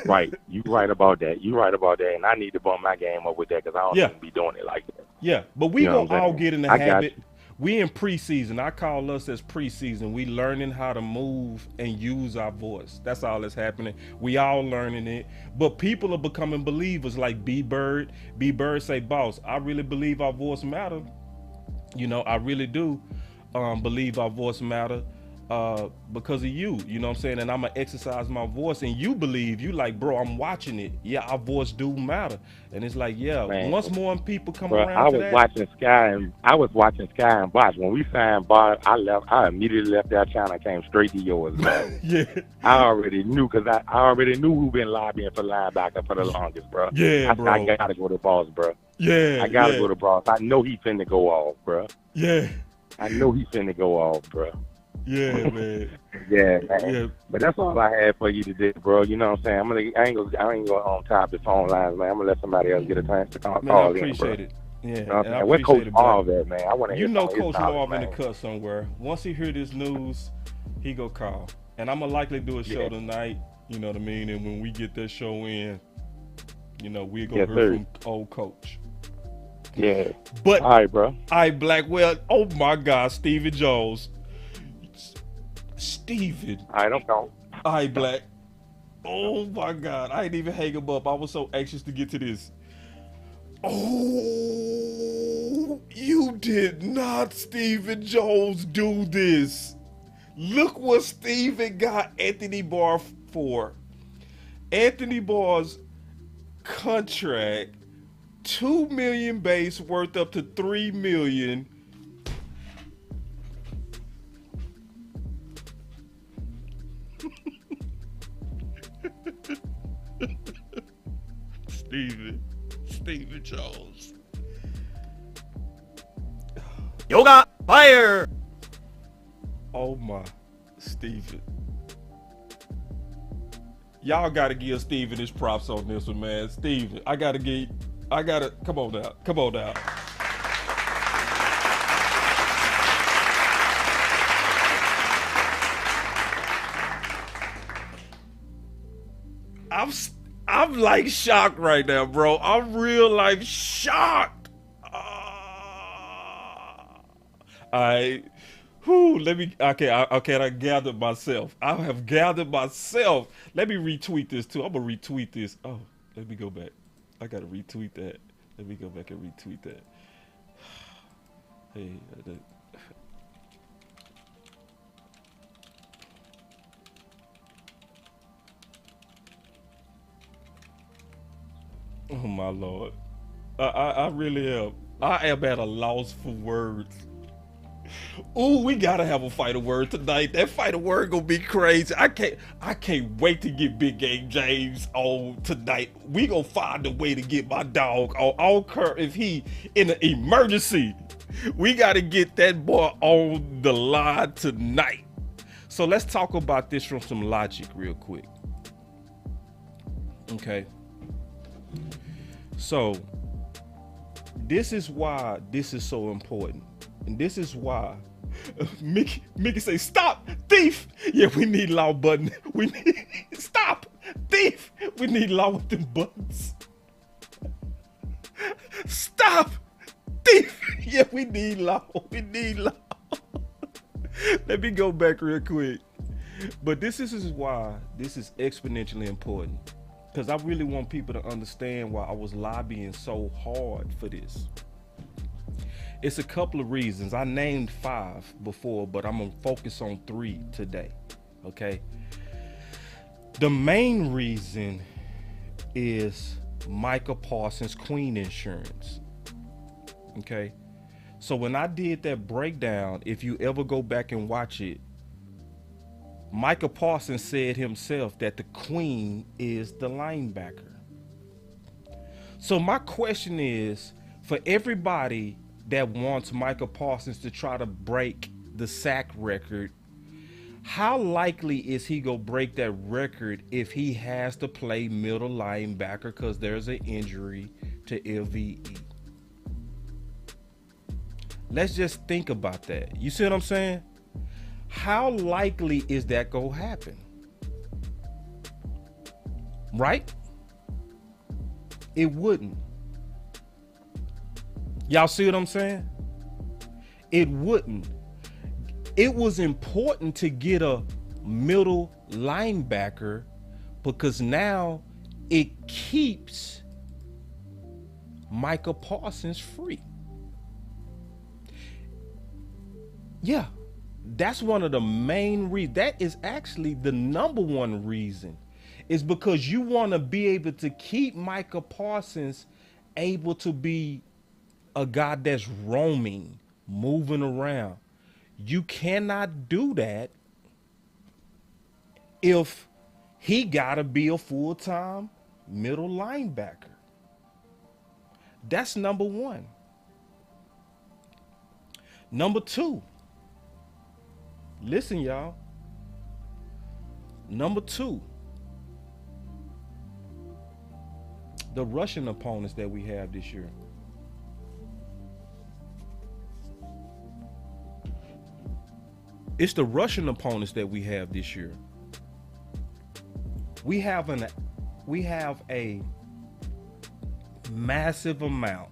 Right. You right about that. You right about that. And I need to bump my game up with that, because I don't even be doing it like that. Yeah, but we gonna all get in the habit. We in preseason. I call us as preseason. We learning how to move and use our voice. That's all that's happening. We all learning it. But people are becoming believers, like B-Bird. B-Bird say, boss, I really believe our voice matter. You know, I really do believe our voice matter because of you. You know what I'm saying? And I'm going to exercise my voice. And you believe, you like, bro, I'm watching it. Yeah, our voice do matter. And it's like, yeah, man, once more people come around I was watching Sky and Boss. When we signed Boss, I immediately left that channel and came straight to yours, man. Yeah. I already knew, because I already knew who been lobbying for linebacker for the longest, bro. Yeah, bro. I got to go to Boss, bro. Yeah, I gotta go to Boss. I know he finna go off, bro. Yeah. I know he finna go off, bro. Yeah, man. Yeah, man. Yeah. But that's all I had for you today, bro. You know what I'm saying? I ain't gonna on top of the phone lines, man. I'm gonna let somebody else get a chance to call man, I in, appreciate it. Yeah, you know and where Coach Marv at, man? I want to. You know, Coach Marv in the cut somewhere. Once he hear this news, he go call, and I'm gonna likely do a show tonight. You know what I mean? And when we get that show in, you know, we're gonna hear from old Coach. Yeah. But all right, bro. All right, Blackwell. Oh my God, Stephen Jones. Steven. All right, I'm gone. All right, Black. Oh my God, I didn't even hang him up. I was so anxious to get to this. Oh, you did not, Stephen Jones, do this. Look what Stephen got Anthony Barr for. Anthony Barr's contract, $2 million base, worth up to $3 million. Stephen Jones. Yoga fire. Oh my, Stephen. Y'all gotta give Stephen his props on this one, man. Stephen, I gotta come on now. Come on now. I'm like shocked right now, bro. I'm real life shocked. I gathered myself. I have gathered myself. Let me retweet this too. I'm gonna retweet this. Oh, let me go back. I gotta retweet that. Let me go back and retweet that. Hey, oh my Lord. I really am. I am at a loss for words. Ooh, we gotta have a fight of word tonight. That fight of word gonna be crazy. I can't wait to get Big Game James on tonight. We gonna find a way to get my dog on. I don't care if he in an emergency. We gotta get that boy on the line tonight. So let's talk about this from some logic real quick. Okay. So this is why this is so important. And this is why Mickey say, stop, thief. Yeah, we need loud button. We need, stop, thief. We need loud with them buttons. Stop, thief. Yeah, we need loud. We need loud. Let me go back real quick. But this is why this is exponentially important. Because I really want people to understand why I was lobbying so hard for this. It's a couple of reasons. I named 5 before, but I'm going to focus on 3 today. Okay? The main reason is Micah Parsons' Queen insurance. Okay? So when I did that breakdown, if you ever go back and watch it, Micah Parsons said himself that the Queen is the linebacker. So my question is, for everybody that wants Micah Parsons to try to break the sack record, how likely is he gonna break that record if he has to play middle linebacker because there's an injury to LVE? Let's just think about that. You see what I'm saying? How likely is that gonna happen? Right? It wouldn't. Y'all see what I'm saying? It wouldn't. It was important to get a middle linebacker because now it keeps Micah Parsons free. Yeah, that's one of the main reasons. That is actually the number one reason, is because you want to be able to keep Micah Parsons able to be a guy that's roaming, moving around. You cannot do that if he gotta be a full-time middle linebacker. That's number one. Number 2, listen, y'all. Number 2, the rushing opponents that we have this year. It's the rushing opponents that we have this year. We have a massive amount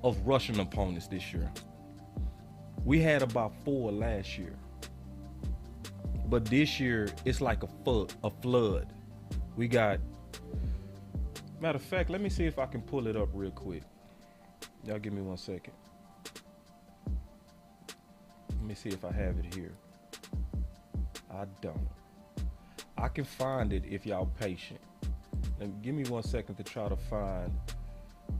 of rushing opponents this year. We had about 4 last year. But this year, it's like a flood. We got, matter of fact, let me see if I can pull it up real quick. Y'all give me 1 second. Let me see if I have it here. I don't. I can find it if y'all patient. Give me 1 second to try to find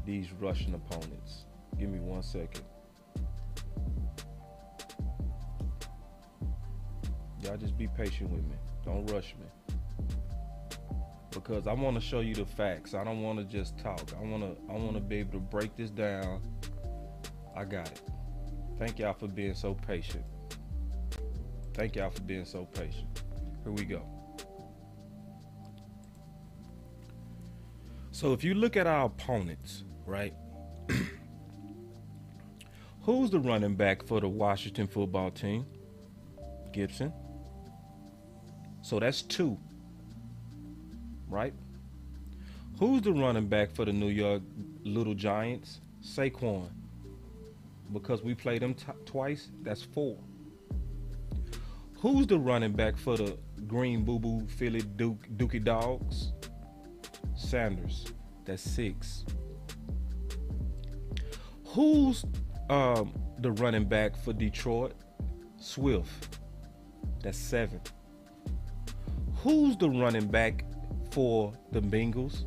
these rushing opponents. Give me 1 second. Y'all just be patient with me. Don't rush me. Because I want to show you the facts. I don't want to just talk. I want to be able to break this down. I got it. Thank y'all for being so patient. Thank y'all for being so patient. Here we go. So if you look at our opponents, right? Who's the running back for the Washington football team? Gibson. So that's 2, right? Who's the running back for the New York Little Giants? Saquon. Because we played them twice, that's 4. Who's the running back for the Green Boo Boo Philly Dookie Dogs? Sanders, that's 6. Who's the running back for Detroit? Swift, that's 7. Who's the running back for the Bengals?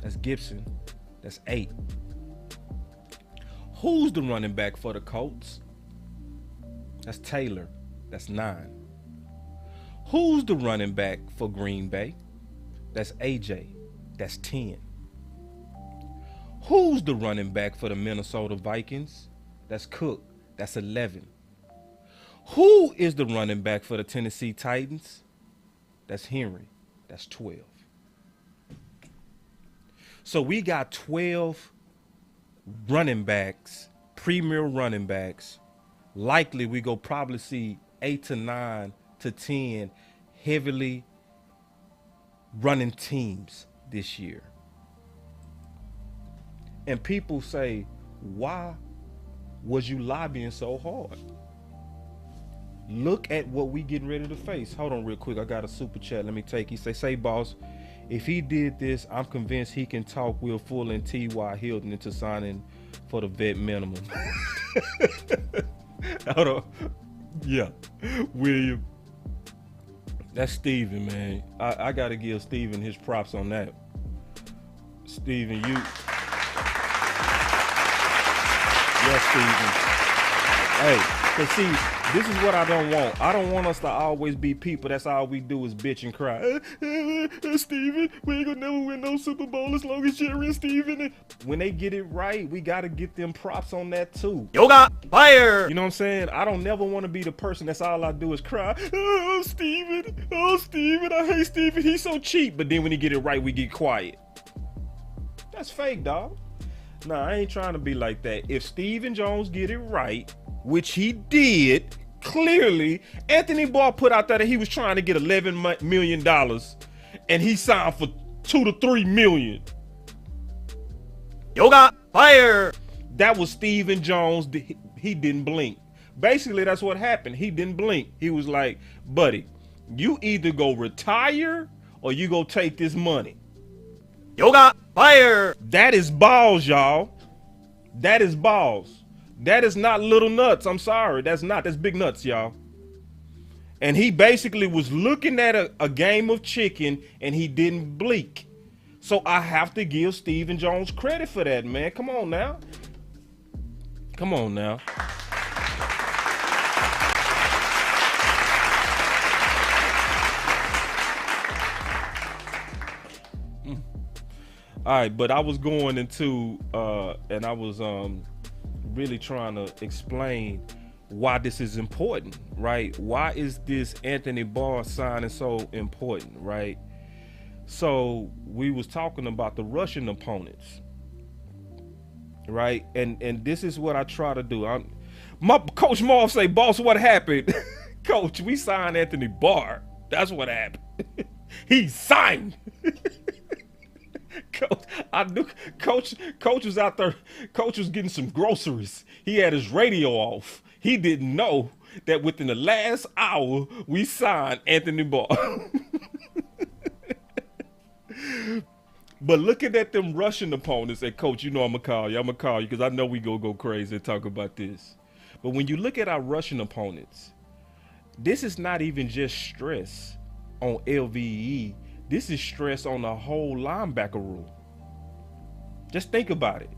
That's Gibson, that's 8. Who's the running back for the Colts? That's Taylor. That's 9. Who's the running back for Green Bay? That's AJ. That's 10. Who's the running back for the Minnesota Vikings? That's Cook. That's 11. Who is the running back for the Tennessee Titans? That's Henry. That's 12. So we got 12 running backs, premier running backs. Likely we go probably see 8 to 9 to 10 heavily running teams this year. And people say, why was you lobbying so hard? Look at what we getting ready to face. Hold on real quick. I got a super chat. Let me take. He say, boss, if he did this, I'm convinced he can talk Will Fuller and T.Y. Hilton into signing for the vet minimum. Hold on. Yeah. William. That's Steven, man. I got to give Steven his props on that. Steven, you. Yes, Steven. Hey, cause see, this is what I don't want. I don't want us to always be people that's all we do is bitch and cry. Steven, we ain't gonna never win no Super Bowl as long as Jerry and Steven. When they get it right, we gotta get them props on that too. Yoga fire. You know what I'm saying? I don't never want to be the person that's all I do is cry. Oh, Steven, I hate Steven. He's so cheap. But then when he get it right, we get quiet. That's fake, dog. Nah, I ain't trying to be like that. If Stephen Jones get it right, which he did, clearly, Anthony Barr put out there that he was trying to get $11 million, and he signed for $2 to $3 million. Yoga fire. That was Stephen Jones. He didn't blink. Basically, that's what happened. He didn't blink. He was like, buddy, you either go retire or you go take this money. Yoga fire. That is balls, y'all. That is balls. That is not little nuts. I'm sorry. That's big nuts, y'all. And he basically was looking at a game of chicken and he didn't blink. So I have to give Stephen Jones credit for that, man. Come on now. Come on now. All right, but I was going into and I was really trying to explain why this is important, right? Why is this Anthony Barr signing so important, right? So we was talking about the Russian opponents, right? And this is what I try to do. My Coach Marv say, boss, what happened? Coach, we signed Anthony Barr. That's what happened. He signed. Coach, I knew Coach was out there. Coach was getting some groceries. He had his radio off. He didn't know that within the last hour we signed Anthony Barr. But looking at them Russian opponents, and Coach, you know I'm gonna call you because I know we go crazy and talk about this. But when you look at our Russian opponents, this is not even just stress on LVE. This is stress on the whole linebacker room. Just think about it.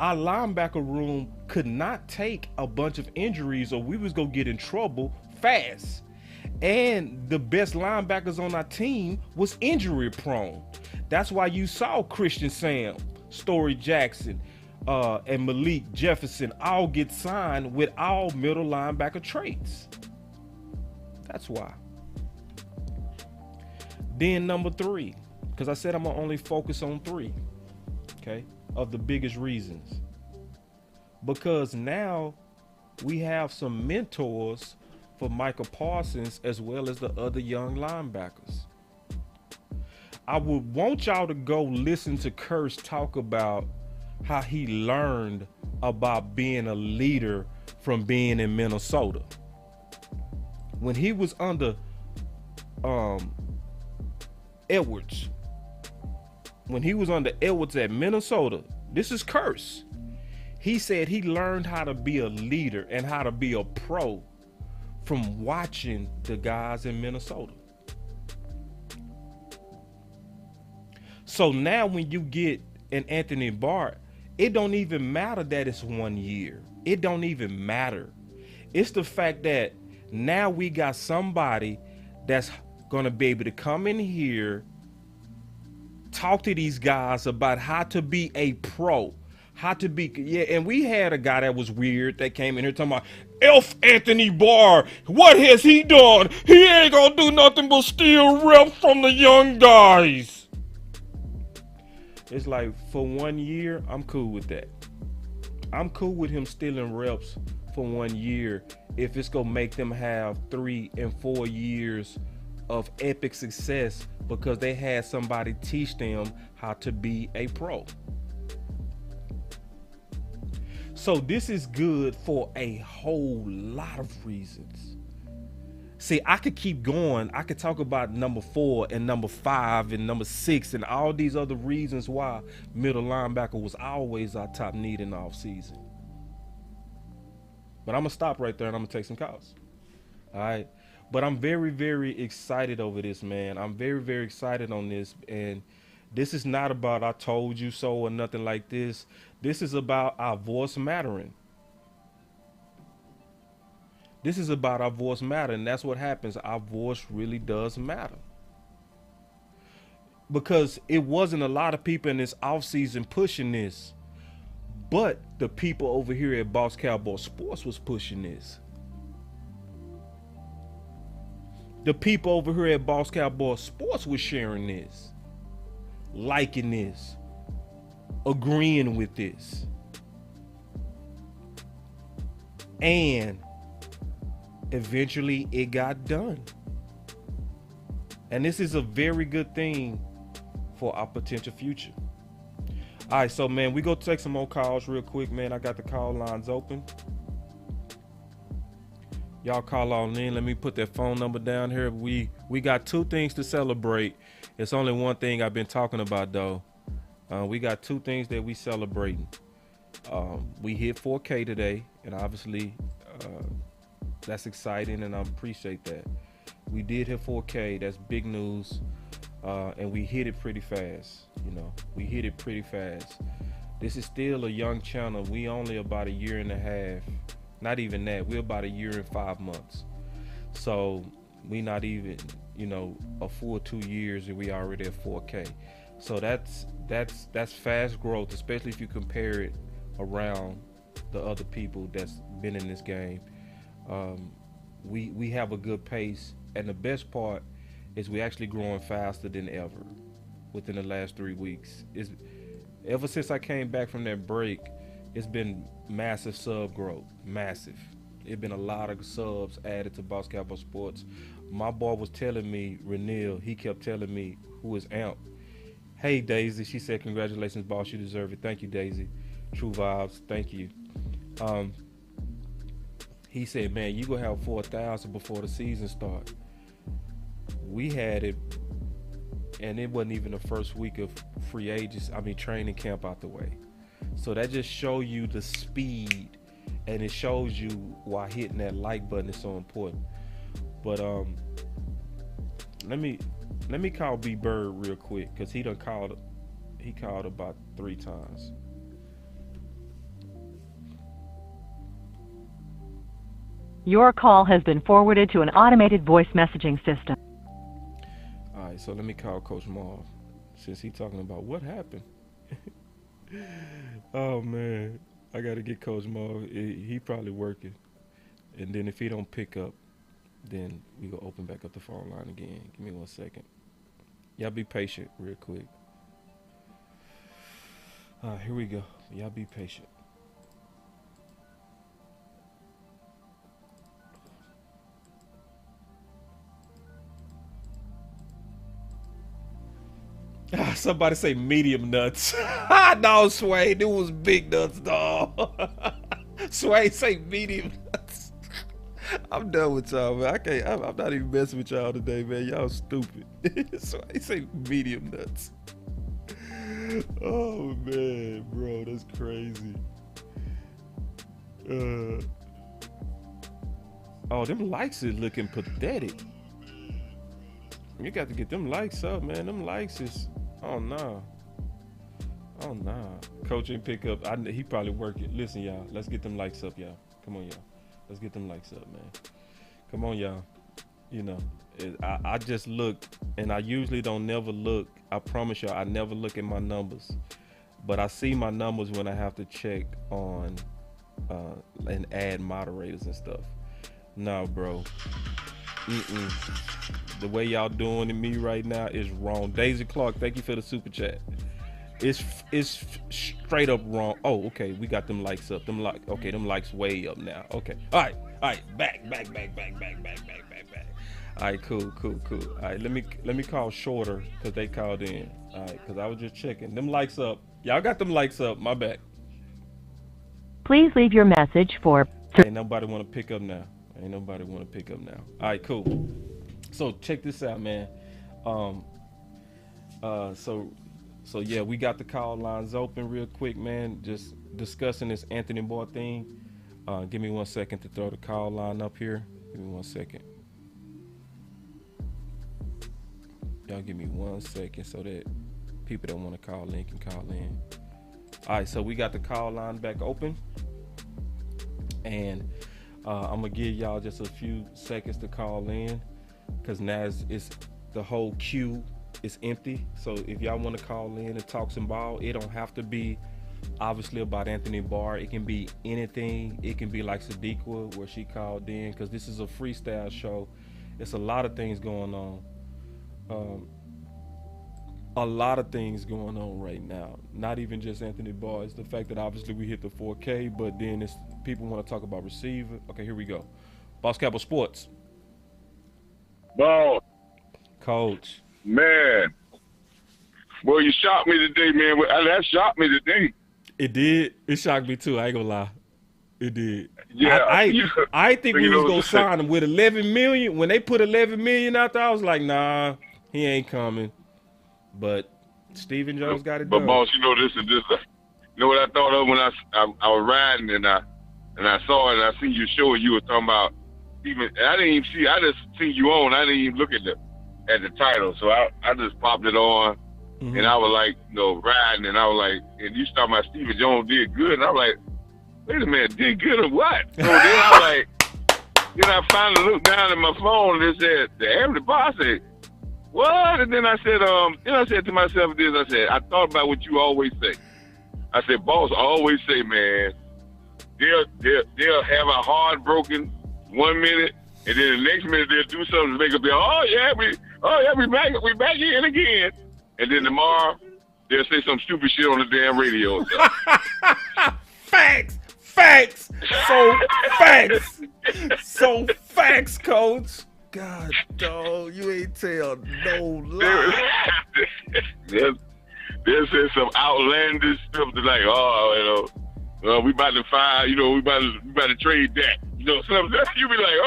Our linebacker room could not take a bunch of injuries or we was gonna get in trouble fast. And the best linebackers on our team was injury prone. That's why you saw Christian Sam, Story Jackson, and Malik Jefferson all get signed with all middle linebacker traits. That's why. Then number 3, because I said I'm gonna only focus on 3, okay, of the biggest reasons. Because now we have some mentors for Micah Parsons as well as the other young linebackers. I would want y'all to go listen to Curse talk about how he learned about being a leader from being in Minnesota. When he was under Edwards. When he was under Edwards at Minnesota, this is Curse. He said he learned how to be a leader and how to be a pro from watching the guys in Minnesota. So now when you get an Anthony Barr, it don't even matter that it's 1 year. It don't even matter. It's the fact that now we got somebody that's gonna be able to come in here, talk to these guys about how to be a pro, how to be, and we had a guy that was weird that came in here talking about Anthony Barr. What has he done? He ain't gonna do nothing but steal reps from the young guys. It's like, for 1 year, I'm cool with that. I'm cool with him stealing reps for 1 year if it's gonna make them have 3 and 4 years of epic success because they had somebody teach them how to be a pro. So this is good for a whole lot of reasons. See, I could keep going. I could talk about number 4 and number 5 and number 6 and all these other reasons why middle linebacker was always our top need in the offseason. But I'm going to stop right there and I'm going to take some calls. All right. But I'm very, very excited over this, man. I'm very, very excited on this. And this is not about I told you so or nothing like this. This is about our voice mattering. This is about our voice mattering. And that's what happens. Our voice really does matter. Because it wasn't a lot of people in this offseason pushing this. But the people over here at Boss Cowboy Sports was pushing this. The people over here at Boss Cowboy Sports was sharing this, liking this, agreeing with this. And eventually it got done. And this is a very good thing for our potential future. All right, so, man, we go take some more calls real quick, man. I got the call lines open. Y'all call on in. Let me put that phone number down here. We got 2 things to celebrate. It's only one thing I've been talking about, though. We got 2 things that we celebrating. We hit 4K today, and obviously that's exciting, and I appreciate that. We did hit 4K. That's big news, and we hit it pretty fast. You know, we hit it pretty fast. This is still a young channel. We only about a year and a half. Not even that. We're about a year and 5 months. So we not even, a full 2 years and we already at 4K. So that's fast growth, especially if you compare it around the other people that's been in this game. We have a good pace, and the best part is we actually growing faster than ever within the last 3 weeks. Ever since I came back from that break, it's been massive sub growth, massive. It's been a lot of subs added to Boss Cowboy Sports. My boy was telling me, Renil, he kept telling me, who is Amp. Hey, Daisy, she said, congratulations, boss, you deserve it. Thank you, Daisy. True vibes, thank you. He said, man, you gonna have 4,000 before the season start. We had it, and it wasn't even the first week of training camp out the way. So that just show you the speed, and it shows you why hitting that like button is so important. But let me call B Bird real quick, because he called about 3 times. Your call has been forwarded to an automated voice messaging system. All right, so let me call Coach Marv, since he's talking about what happened. Oh man, I gotta get Coach Marv. He probably working, and then if he don't pick up, then we go open back up the phone line again. Give me 1 second. Y'all be patient real quick. All right, here we go. Y'all be patient. Somebody say medium nuts. No, Sway, it was big nuts, dog. Sway, say medium nuts. I'm done with y'all, man. I'm not even messing with y'all today, man. Y'all stupid. Sway, say medium nuts. Oh, man, bro, that's crazy. Oh, them likes is looking pathetic. You got to get them likes up, man. Them likes is, oh nah. Coach ain't pick up. He probably working. Listen, y'all, let's get them likes up, y'all. Come on, y'all. Let's get them likes up, man. Come on, y'all. You know, I just look, and I usually don't never look. I promise y'all, I never look at my numbers. But I see my numbers when I have to check on and add moderators and stuff. No, bro. The way y'all doing to me right now is wrong. Daisy Clark, thank you for the super chat. It's straight up wrong. Oh, okay, we got them likes up. Them likes way up now. Okay, all right, back. All right, cool. All right, let me call Shorter because they called in. All right, because I was just checking. Them likes up. Y'all got them likes up. My bad. Please leave your message for. Ain't nobody want to pick up now. All right, cool. So check this out, man. So yeah, we got the call lines open real quick, man. Just discussing this Anthony Barr thing. Give me 1 second to throw the call line up here. Give me 1 second. Y'all give me 1 second so that people that want to call in can call in. All right, so we got the call line back open. And I'm going to give y'all just a few seconds to call in because now it's the whole queue is empty. So if y'all want to call in and talk some ball, it don't have to be obviously about Anthony Barr. It can be anything. It can be like Sadiqua where she called in because this is a freestyle show. It's a lot of things going on. A lot of things going on right now. Not even just Anthony Barr. It's the fact that obviously we hit the 4K, but then it's people want to talk about receiver. Okay, here we go. Boss Cowboy Sports. Ball. Coach. Man. Well, you shocked me today, man. That shocked me today. It did. It shocked me too. I ain't gonna lie. It did. Yeah. I think we was gonna sign him with 11 million. When they put 11 million out there, I was like, nah, he ain't coming. But Stephen Jones got it done. But boss, you know this is just. You know what I thought of when I was riding and I saw it and I seen you show it. You were talking about even. I didn't even see. I just seen you on. I didn't even look at the title. So I just popped it on. Mm-hmm. And I was like, riding, and I was like, and you talking about Stephen Jones did good, and I was like, wait a minute, did good or what? So then I was like, then I finally looked down at my phone and it said, the Anthony Barr. I said, what? And then I said to myself this, I said, I thought about what you always say. I said, boss always say, man, they'll have a heartbroken 1 minute, and then the next minute they'll do something to make it be, we back in again. And then tomorrow, they'll say some stupid shit on the damn radio. Facts. So facts, coach. God, dog, you ain't tell no lie. They'll say some outlandish stuff to like, we about to fire, we about to trade that. Something you be like,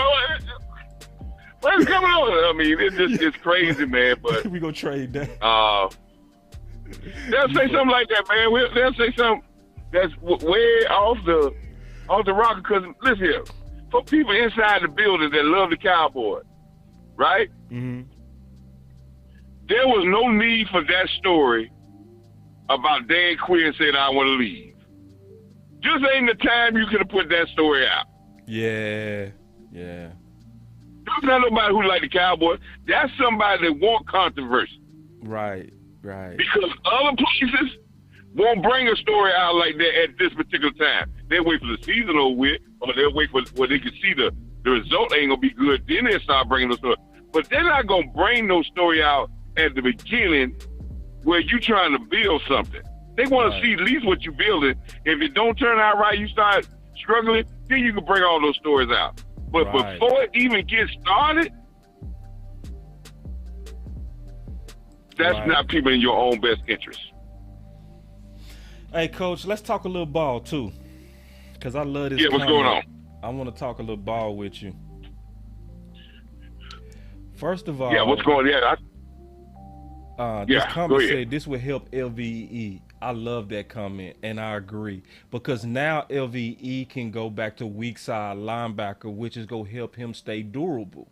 what's going on? I mean, it's crazy, man. But we gonna trade that. They'll say something like that, man. They'll say something that's way off the rocker. Because listen here, for people inside the building that love the Cowboys, right? Mm-hmm. There was no need for that story about Dan Quinn saying I want to leave. Just ain't the time you could have put that story out. Yeah. There's not nobody who like the Cowboys. That's somebody that want controversy. Right. Because other places won't bring a story out like that at this particular time. They'll wait for the season over with, or they'll wait for where they can see the result ain't gonna be good. Then they'll start bringing the story. But they're not gonna bring no story out at the beginning where you trying to build something. They want to see at least what you're building. If it don't turn out right, you start struggling. Then you can bring all those stories out. But before it even gets started, that's not people in your own best interest. Hey, Coach, let's talk a little ball, too. Because I love this. Yeah, what's going on? I want to talk a little ball with you. First of all... Yeah, what's going on? This comment said this will help LVE. I love that comment, and I agree. Because now LVE can go back to weak side linebacker, which is going to help him stay durable.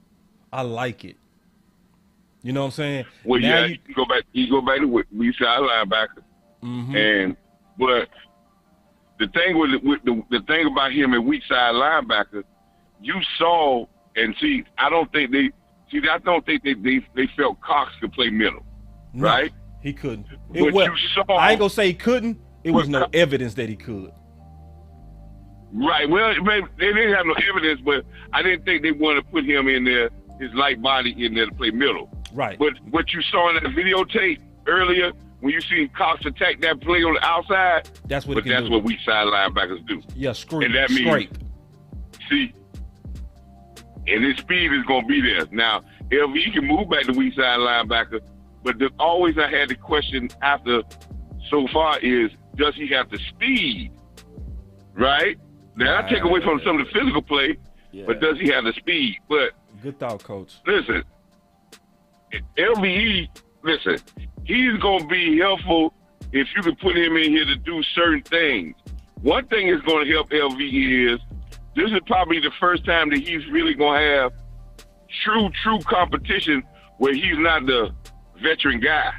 I like it. You know what I'm saying? Well, now you go back to weak side linebacker. Mm-hmm. But the thing the thing about him at weak side linebacker, you saw and see. I don't think they felt Cox could play middle, No, right? He couldn't. But you saw. I ain't gonna say he couldn't. It was no evidence that he could. Right. Well, maybe they didn't have no evidence, but I didn't think they wanted to put him in there, his light body in there to play middle. Right. But what you saw in that videotape earlier, when you seen Cox attack that play on the outside, that's what. But that's what weak side linebackers do. Yeah, scrape. And that means, scrape. See, and his speed is going to be there. Now, LV can move back to weak side linebacker, but always I had the question after so far is, does he have the speed? Right? Now, I take away from some of the physical play, but does he have the speed? But good thought, Coach. Listen, LVE, he's going to be helpful if you can put him in here to do certain things. One thing that's going to help LVE is this is probably the first time that he's really going to have true competition where he's not the veteran guy.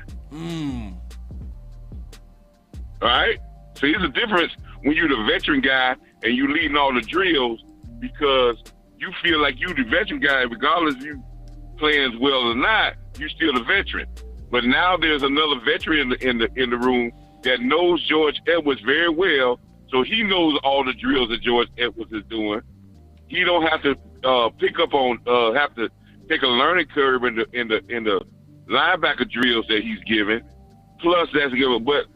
All right? So there's a difference when you're the veteran guy and you leading all the drills because you feel like you the veteran guy, regardless if you playing as well or not, you still the veteran. But now there's another veteran in the room that knows George Edwards very well, so he knows all the drills that George Edwards is doing. He don't have to have to take a learning curve in the linebacker drills that he's giving. Plus, that's given. But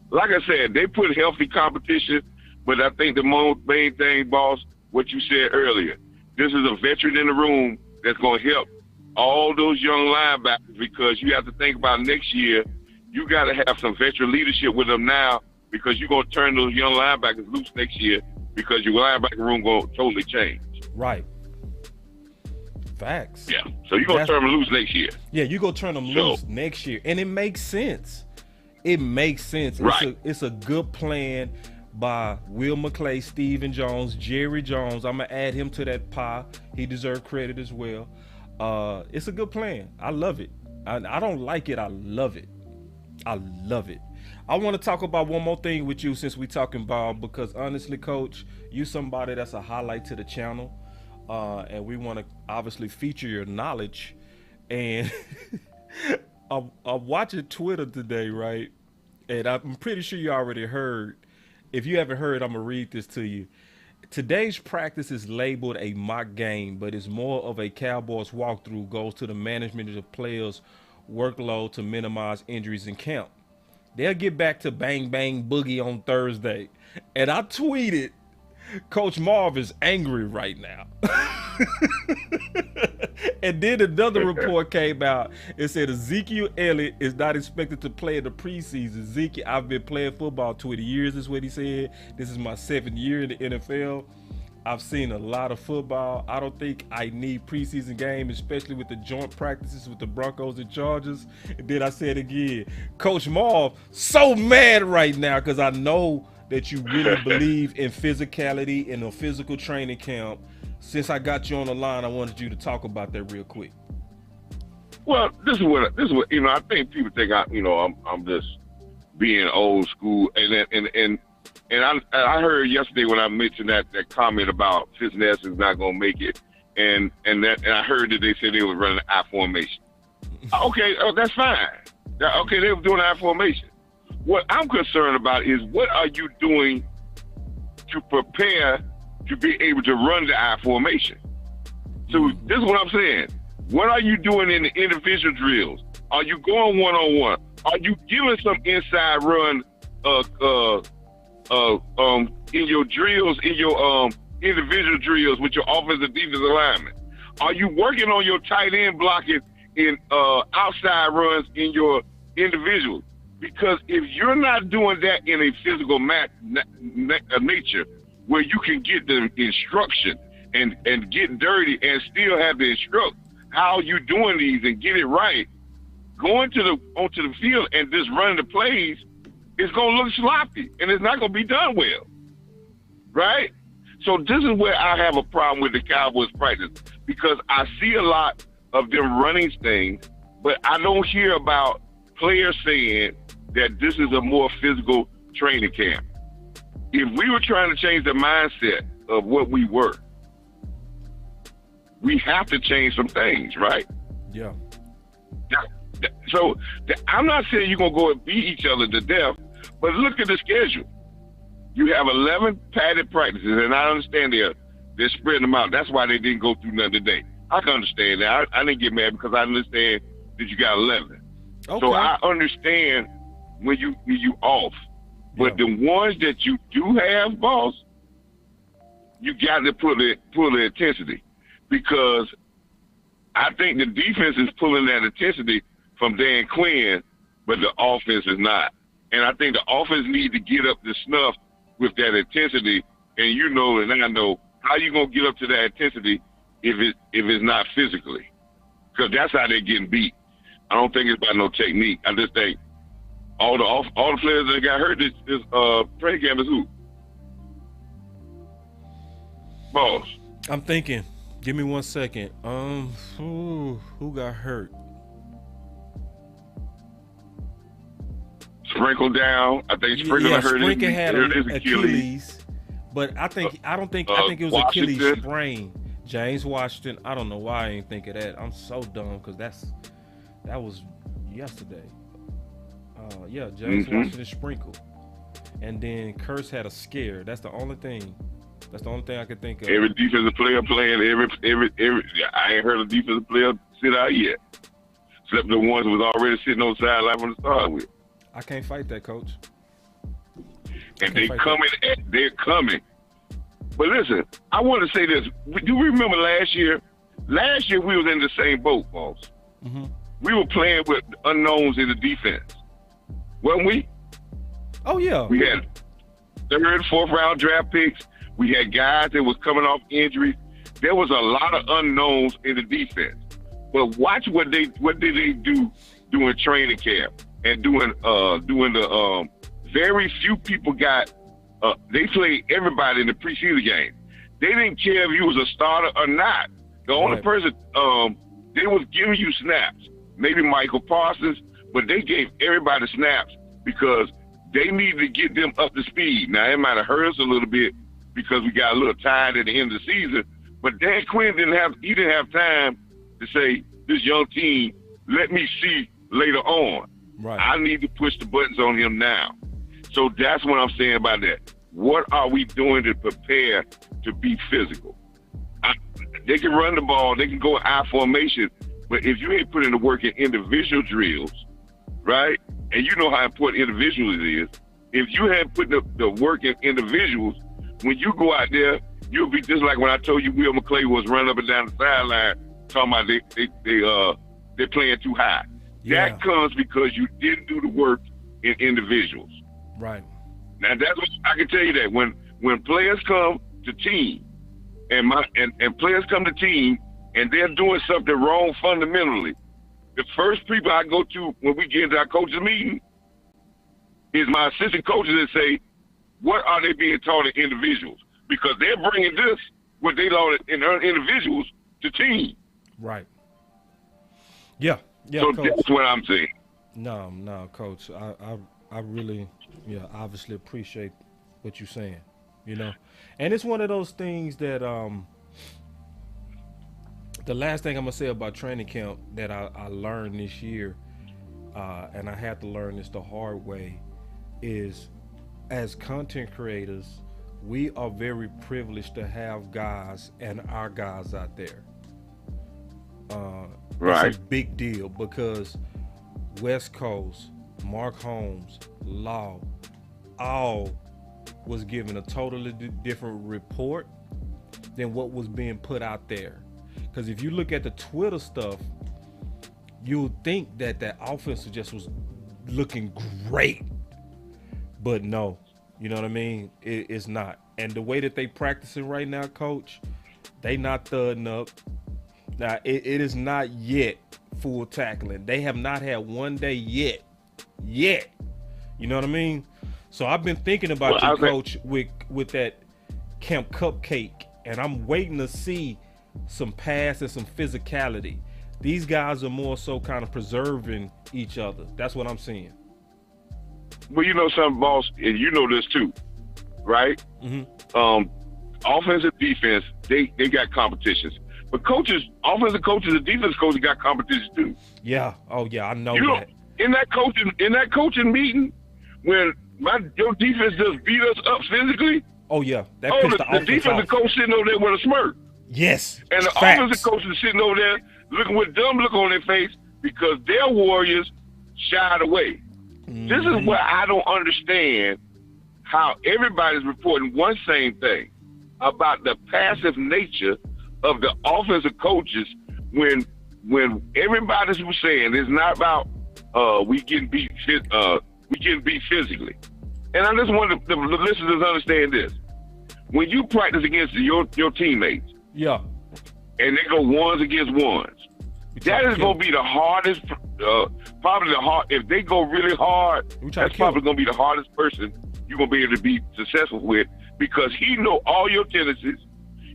like I said, they put healthy competition. But I think the main thing, boss, what you said earlier, this is a veteran in the room that's going to help all those young linebackers because you have to think about next year. You got to have some veteran leadership with them now because you're going to turn those young linebackers loose next year because your linebacker room going to totally change. Right. Facts. Yeah. So you're going to turn them loose next year. Yeah, you're going to turn them loose next year. And it makes sense. It makes sense. Right. It's a good plan by Will McClay, Stephen Jones, Jerry Jones. I'm going to add him to that pie. He deserves credit as well. It's a good plan. I love it. I don't like it. I love it. I love it. I want to talk about one more thing with you since we talking about, because honestly, Coach, you somebody that's a highlight to the channel. And we want to obviously feature your knowledge. And I'm watching Twitter today, right? And I'm pretty sure you already heard. If you haven't heard, I'm going to read this to you. Today's practice is labeled a mock game, but it's more of a Cowboys walkthrough, goes to the management of the players' workload to minimize injuries in camp. They'll get back to bang, bang, boogie on Thursday. And I tweeted, Coach Marv is angry right now. And then another report came out. It said Ezekiel Elliott is not expected to play in the preseason. Ezekiel, I've been playing football 20 years, is what he said. This is my 7th year in the NFL. I've seen a lot of football. I don't think I need preseason game, especially with the joint practices with the Broncos and Chargers. And then I said again, Coach Marv, so mad right now because I know that you really believe in physicality in a physical training camp. Since I got you on the line, I wanted you to talk about that real quick. Well, this is what I think people think I'm just being old school, and I heard yesterday when I mentioned that comment about Cincinnati is not going to make it, and I heard that they said they were running I formation. Okay, that's fine. Okay, they were doing I formation. What I'm concerned about is what are you doing to prepare to be able to run the I formation? So this is what I'm saying. What are you doing in the individual drills? Are you going one-on-one? Are you giving some inside run in your drills, in your individual drills with your offensive defensive linemen? Are you working on your tight end blocking in outside runs in your individuals? Because if you're not doing that in a physical nature where you can get the instruction and get dirty and still have the instruct how you doing these and get it right, going onto the field and just running the plays, it's going to look sloppy and it's not going to be done well, right? So this is where I have a problem with the Cowboys practice, because I see a lot of them running things, but I don't hear about players saying that this is a more physical training camp. If we were trying to change the mindset of what we were, we have to change some things, right? Yeah. So I'm not saying you're going to go and beat each other to death, but look at the schedule. You have 11 padded practices, and I understand they're spreading them out. That's why they didn't go through none today. I can understand that. I didn't get mad because I understand that you got 11. Okay. So I understand when you off. But the ones that you do have, boss, you got to pull the intensity, because I think the defense is pulling that intensity from Dan Quinn, but the offense is not. And I think the offense needs to get up to snuff with that intensity. And you know, and I know, how you gonna get up to that intensity if it's not physically? Because that's how they're getting beat. I don't think it's about no technique. I just think all the players that got hurt this training camp is who? Boss. I'm thinking. Give me 1 second. Who got hurt? Sprinkle down. I think Sprinkle hurt. Sprinkle had Achilles, but I think it was Achilles sprain. James Washington. I don't know why I didn't think of that. I'm so dumb because that was yesterday. James Washington Sprinkle, and then Curse had a scare. That's the only thing. That's the only thing I could think of. Every defensive player playing. Every. I ain't heard a defensive player sit out yet, except the ones who was already sitting on the sideline from the start with. I can't fight that, coach. And they're coming. But listen, I want to say this. Do you remember last year? Last year we was in the same boat, boss. Mm-hmm. We were playing with unknowns in the defense, weren't we? Oh yeah. We had third, fourth round draft picks. We had guys that was coming off injuries. There was a lot of unknowns in the defense. But watch what did they do during training camp and doing the very few people got. They played everybody in the preseason game. They didn't care if you was a starter or not. The only person they was giving you snaps, maybe Michael Parsons, but they gave everybody snaps because they needed to get them up to speed. Now it might have hurt us a little bit because we got a little tired at the end of the season, but Dan Quinn didn't have time to say, this young team, let me see later on. Right. I need to push the buttons on him now. So that's what I'm saying about that. What are we doing to prepare to be physical? They can run the ball, they can go I formation, but if you ain't putting the work in individual drills, right? And you know how important individuals is. If you hadn't put the work in individuals, when you go out there, you'll be just like when I told you Will McClay was running up and down the sideline talking about they're playing too high. Yeah. That comes because you didn't do the work in individuals. Right. Now that's what I can tell you, that when players come to team and players come to team and they're doing something wrong fundamentally, the first people I go to when we get into our coaches meeting is my assistant coaches that say, what are they being taught in individuals? Because they're bringing this, what they learned in individuals, to team. Right. Yeah. Yeah. So Coach. that's what I'm saying. No, Coach. I really, obviously appreciate what you're saying, And it's one of those things that the last thing I'm going to say about training camp that I learned this year, and I had to learn this the hard way, is as content creators, we are very privileged to have guys and our guys out there. Right. It's a big deal because West Coast, Mark Holmes, Law, all was given a totally different report than what was being put out there. Because if you look at the Twitter stuff, you'll think that offense just was looking great. But no, you know what I mean? It's not. And the way that they practicing right now, Coach, they not thudding up. Now, it is not yet full tackling. They have not had one day yet. You know what I mean? So I've been thinking about you, Coach, with that Camp Cupcake, and I'm waiting to see some pass and some physicality. These guys are more so kind of preserving each other. That's what I'm seeing. Well, you know something, boss, and you know this too, right? Mm-hmm. Offense and defense, they got competitions. But coaches, offensive coaches and defensive coaches got competition too. Yeah. Oh yeah, I know You know, that. in that coaching meeting, when your defense just beat us up physically. Oh yeah, that Oh, pissed the offense defensive off. coach sitting over there with a smirk. Yes. And the Facts. offensive coach is sitting over there looking with a dumb look on their face because their warriors shied away. This is what I don't understand, how everybody's reporting one same thing about the passive nature of the offensive coaches when everybody's saying it's not about we getting beat physically. And I just want the listeners to understand this. When you practice against your teammates, yeah, and they go ones against ones, that is going to be the hardest, probably the hard. If they go really hard, that's probably going to be the hardest person you're going to be able to be successful with, because he know all your tendencies.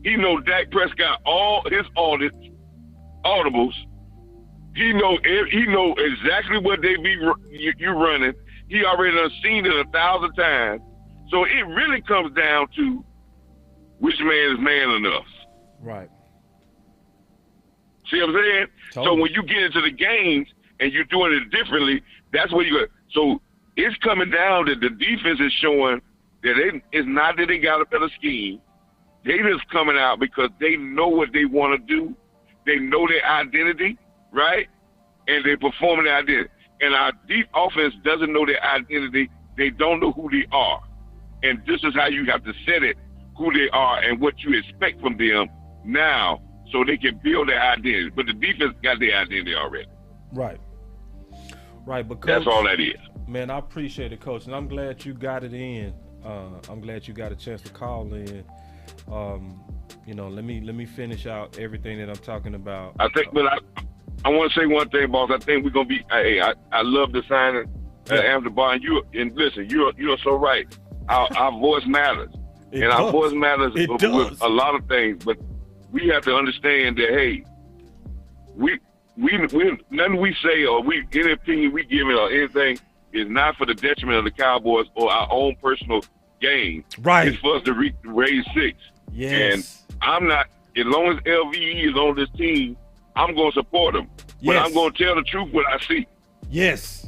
He know Dak Prescott all his audibles. He know exactly what they be you running. He already done seen it 1,000 times. So it really comes down to which man is man enough. Right. See what I'm saying? Totally. So when you get into the games and you're doing it differently, that's where you go. So it's coming down that the defense is showing that it's not that they got a better scheme. They just coming out because they know what they want to do. They know their identity, right? And they're performing their identity. And our deep offense doesn't know their identity. They don't know who they are. And this is how you have to set it, who they are and what you expect from them now, so they can build their identity. But the defense got their identity already. Right. Right, but Coach, that's all that is. Man, I appreciate it, Coach, and I'm glad you got it in. I'm glad you got a chance to call in. Let me finish out everything that I'm talking about. I think, but I want to say one thing, boss. I think we're gonna be. Hey, I love the signing, Anthony Barr. And listen, you're so right. Our voice matters, our voice matters with a lot of things. But we have to understand that, hey, we nothing we say or any opinion we give it or anything is not for the detriment of the Cowboys or our own personal gain. Right. It's for us to raise six. Yes. And I'm not, as long as LVE is on this team, I'm going to support him. But I'm going to tell the truth what I see. Yes.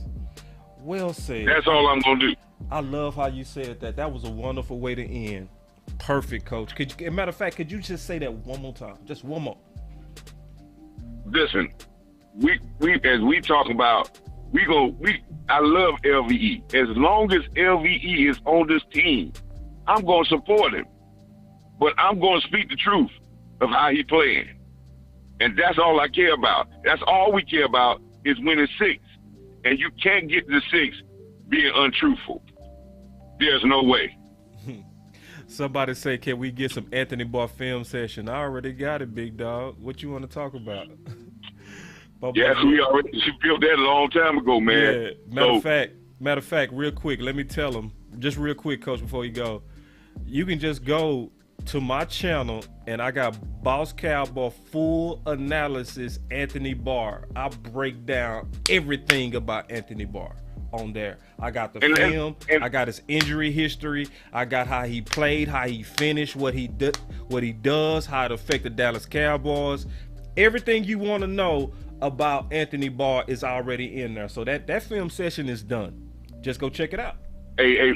Well said. That's all I'm going to do. I love how you said that. That was a wonderful way to end. Perfect, Coach. As a matter of fact, could you just say that one more time? Just one more. Listen, we as we talk about, I love LVE. As long as LVE is on this team, I'm going to support him. But I'm going to speak the truth of how he playing. And that's all I care about. That's all we care about is winning six. And you can't get to six being untruthful. There's no way. Somebody say, can we get some Anthony Barr film session? I already got it, big dog. What you want to talk about? Yes, she built that a long time ago, man. Yeah. Matter of fact, real quick, let me tell them, just real quick, Coach, before you go. You can just go to my channel, and I got Boss Cowboy full analysis Anthony Barr. I break down everything about Anthony Barr on there. I got the film, I got his injury history, I got how he played, how he finished, what he does, how it affected Dallas Cowboys. Everything you want to know about Anthony Barr is already in there. So that film session is done. Just go check it out. Hey,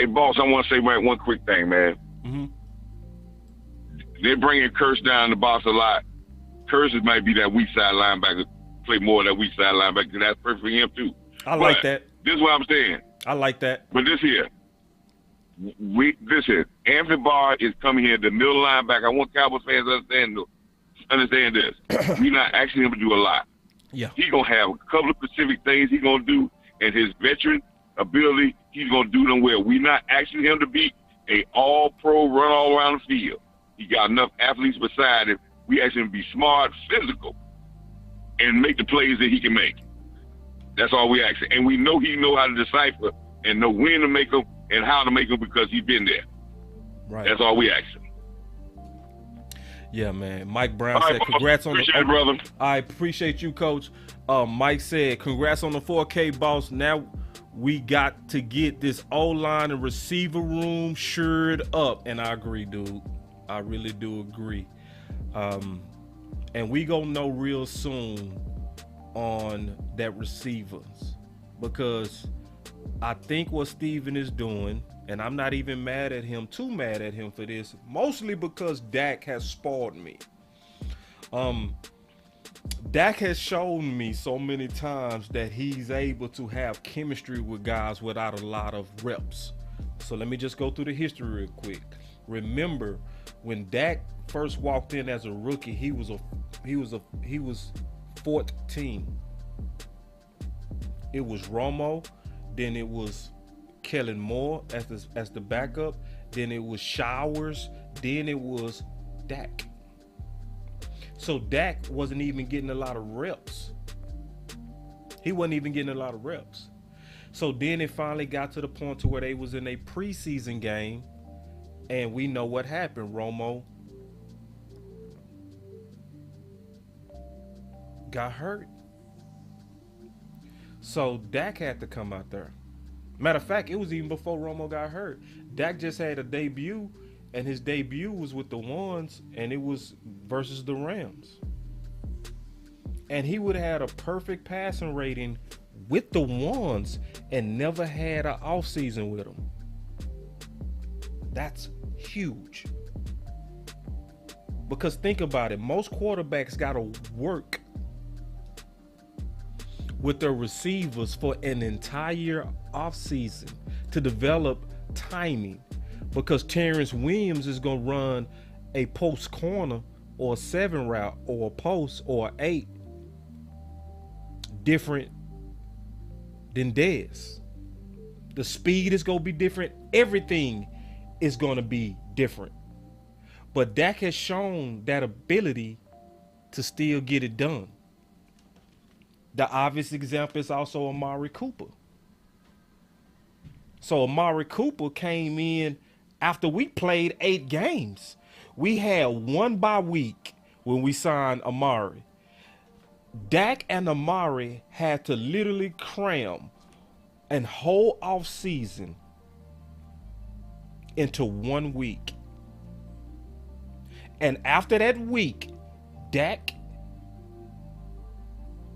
boss, I want to say one quick thing, man. Mm-hmm. They're bringing Curse down the box a lot. Curse might be that weak side linebacker, play more of that weak side linebacker. That's perfect for him, too. I like that. This is what I'm saying. I like that. But Anthony Barr is coming here, the middle linebacker. I want Cowboys fans to understand this. We're not asking him to do a lot. Yeah. He's going to have a couple of specific things he's going to do, and his veteran ability, he's going to do them well. We're not asking him to be a all-pro, run all around the field. He got enough athletes beside him. We ask him to be smart, physical, and make the plays that he can make. That's all we ask him. And we know he know how to decipher and know when to make them and how to make them because he's been there. Right. That's all we ask him. Yeah, man. Mike Brown said, congrats on the brother. I appreciate you, Coach. Mike said, congrats on the 4K, boss. Now we got to get this O-line and receiver room shored up. And I agree, dude. I really do agree. And we gonna know real soon on that receivers, because I think what Steven is doing, and I'm not even too mad at him for this, mostly because Dak has spoiled me. Dak has shown me so many times that he's able to have chemistry with guys without a lot of reps. So let me just go through the history real quick. Remember, when Dak first walked in as a rookie, he was 14. It was Romo, then it was Kellen Moore as the backup, then it was Showers, then it was Dak. So Dak wasn't even getting a lot of reps. He wasn't even getting a lot of reps. So then it finally got to the point to where they was in a preseason game, and we know what happened. Romo got hurt. So Dak had to come out there. Matter of fact, it was even before Romo got hurt. Dak just had a debut, and his debut was with the ones, and it was versus the Rams. And he would have had a perfect passing rating with the ones and never had an offseason with them. That's huge. Because think about it, most quarterbacks got to work with their receivers for an entire offseason to develop timing. Because Terrence Williams is going to run a post corner or a 7 route or a post or 8 different than Dez. The speed is going to be different. Everything is going to be different. But Dak has shown that ability to still get it done. The obvious example is also Amari Cooper. So Amari Cooper came in after we played 8 games. We had 1 bye week when we signed Amari. Dak and Amari had to literally cram a whole off season into 1 week. And after that week, Dak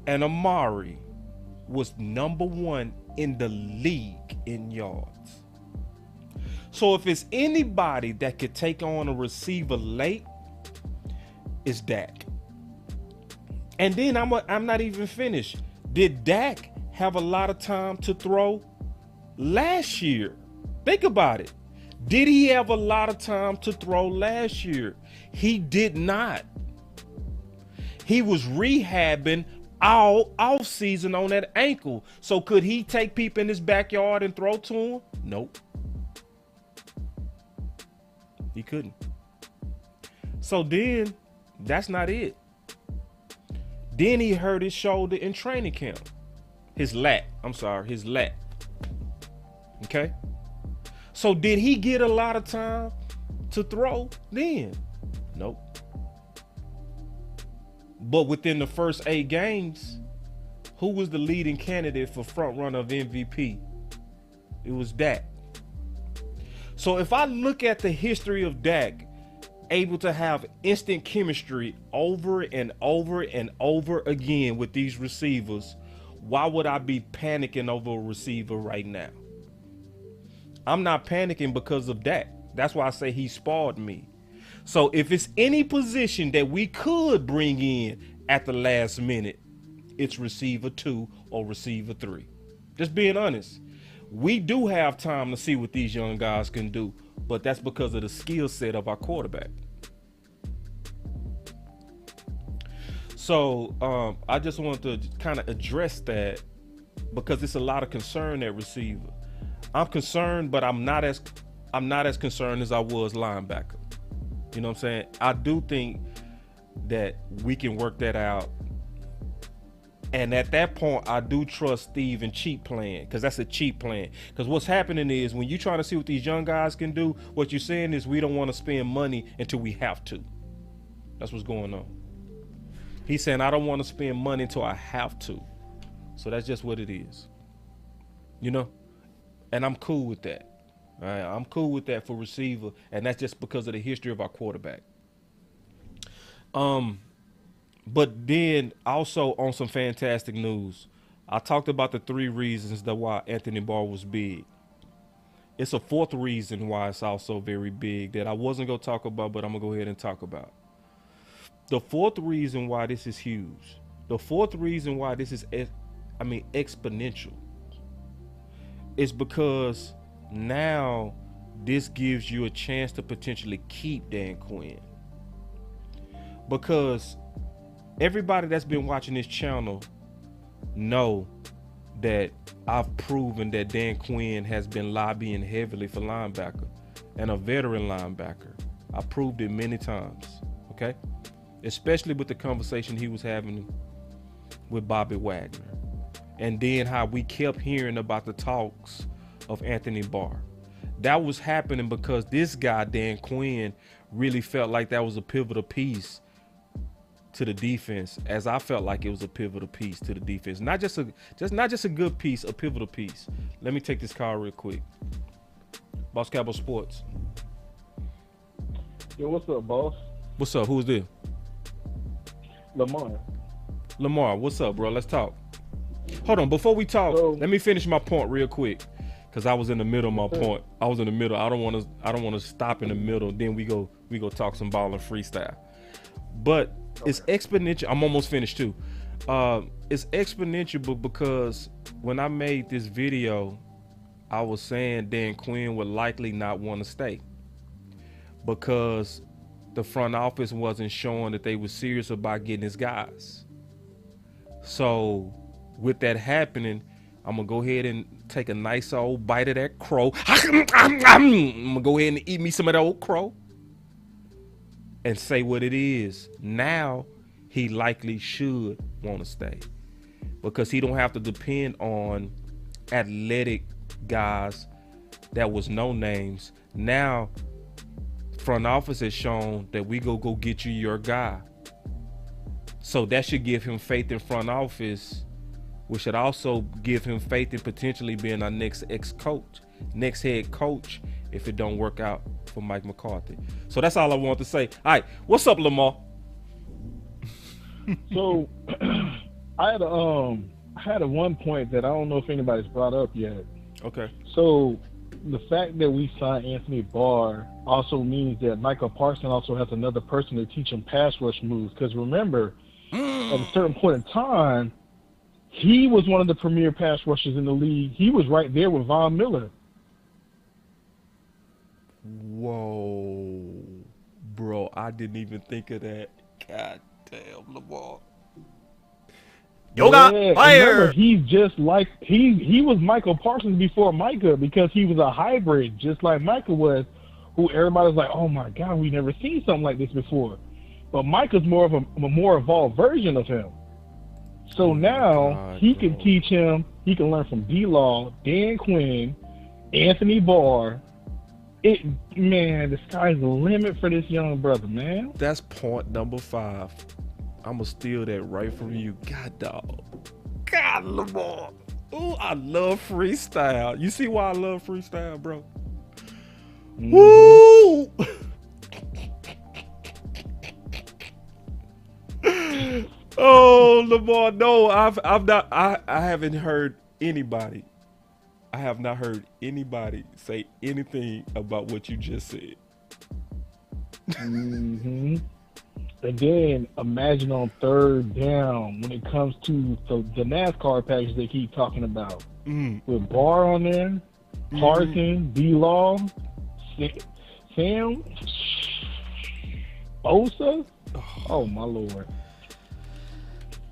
and Amari was number 1 in the league in yards. So if it's anybody that could take on a receiver late, it's Dak. And then I'm not even finished. Did Dak have a lot of time to throw last year? Think about it. Did he have a lot of time to throw last year? He did not. He was rehabbing all off season on that ankle. So could he take people in his backyard and throw to him? Nope. He couldn't. So then that's not it. Then he hurt his shoulder in training camp. His lat. Okay. So did he get a lot of time to throw then? Nope. But within the first 8 games, who was the leading candidate for front runner of MVP? It was Dak. So if I look at the history of Dak, able to have instant chemistry over and over and over again with these receivers, why would I be panicking over a receiver right now? I'm not panicking because of Dak. That's why I say he spoiled me. So if it's any position that we could bring in at the last minute, it's receiver 2 or receiver 3. Just being honest. We do have time to see what these young guys can do, but that's because of the skill set of our quarterback. So I just wanted to kind of address that because it's a lot of concern at receiver. I'm concerned, but I'm not as concerned as I was linebacker. You know what I'm saying? I do think that we can work that out. And at that point, I do trust Steve and cheat plan, because that's a cheat plan. Because what's happening is when you're trying to see what these young guys can do, what you're saying is we don't want to spend money until we have to. That's what's going on. He's saying I don't want to spend money until I have to. So that's just what it is. You know? And I'm cool with that. All right? I'm cool with that for receiver, and that's just because of the history of our quarterback. But then also on some fantastic news, I talked about the 3 reasons that why Anthony Barr was big. It's a 4th reason why it's also very big that I wasn't going to talk about, but I'm going to go ahead and talk about. The 4th reason why this is huge. The 4th reason why this is, exponential. Is because now this gives you a chance to potentially keep Dan Quinn. Because everybody that's been watching this channel know that I've proven that Dan Quinn has been lobbying heavily for linebacker and a veteran linebacker. I proved it many times, okay? Especially with the conversation he was having with Bobby Wagner. And then how we kept hearing about the talks of Anthony Barr. That was happening because this guy, Dan Quinn, really felt like that was a pivotal piece to the defense, as I felt like it was a pivotal piece to the defense. Not just a good piece, a pivotal piece. Let me take this call real quick. Boss Cowboy Sports. Yo, what's up, boss? What's up? Who's this? Lamar. Lamar, what's up, bro? Let's talk. Hold on, before we talk, let me finish my point real quick, because I was in the middle of my point. I was in the middle. I don't want to stop in the middle. Then we go talk some ball and freestyle. But it's exponential. I'm almost finished too. It's exponential because when I made this video, I was saying Dan Quinn would likely not want to stay because the front office wasn't showing that they were serious about getting his guys. So with that happening, I'm gonna go ahead and take a nice old bite of that crow. I'm gonna go ahead and eat me some of that old crow and say what it is. Now he likely should want to stay because he don't have to depend on athletic guys that was no names. Now front office has shown that we go get you your guy. So that should give him faith in front office, which should also give him faith in potentially being our next head coach if it don't work out for Mike McCarthy. So that's all I want to say. All right, what's up, Lamar? So I had a one point that I don't know if anybody's brought up yet. Okay. So the fact that we signed Anthony Barr also means that Michael Parsons also has another person to teach him pass rush moves. Because remember, at a certain point in time, he was one of the premier pass rushers in the league. He was right there with Von Miller. Whoa, bro, I didn't even think of that. God damn, Lamar. Yoga fire. Remember, he's just like he was Michael Parsons before Micah because he was a hybrid, just like Micah was, who everybody was like, oh my God, we never seen something like this before. But Micah's more of a more evolved version of him. So now he can teach him. He can learn from D-Law, Dan Quinn, Anthony Barr. Man, the sky's the limit for this young brother, man. That's point number 5. I'm going to steal that right from you. God, dog. God, Lamar. Ooh, I love freestyle. You see why I love freestyle, bro? Woo! Oh, Lamar, no, I haven't heard anybody. I have not heard anybody say anything about what you just said. Mm-hmm. And then imagine on third down when it comes to the NASCAR package they keep talking about. With Barr on there, Parsons, D-Law, Sam, Bosa. Oh, my Lord.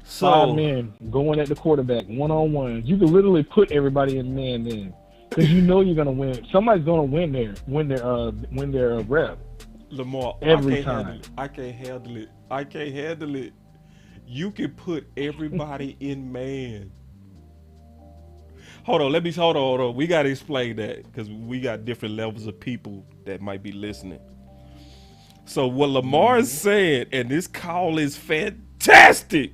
So, 5 men going at the quarterback, one-on-one. You can literally put everybody in man then because you know you're going to win. Somebody's going to win their rep. Lamar, every time. I can't handle it. You can put everybody in man. Hold on. We got to explain that because we got different levels of people that might be listening. So what Lamar is saying, and this call is fantastic.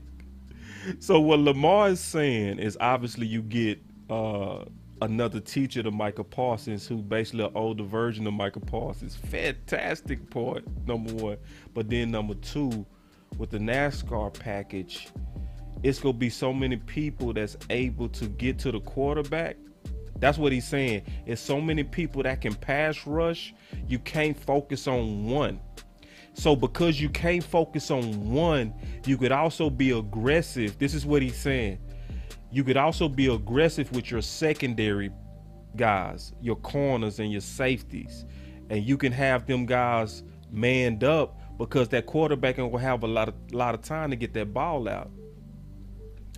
So what Lamar is saying is obviously you get another teacher to Michael Parsons, who basically an older version of Michael Parsons. Fantastic point, number 1. But then number 2, with the NASCAR package, it's gonna be so many people that's able to get to the quarterback. That's what he's saying. It's so many people that can pass rush, you can't focus on one. So because you can't focus on one, you could also be aggressive. This is what he's saying. You could also be aggressive with your secondary guys, your corners and your safeties. And you can have them guys manned up because that quarterback will have a lot of time to get that ball out.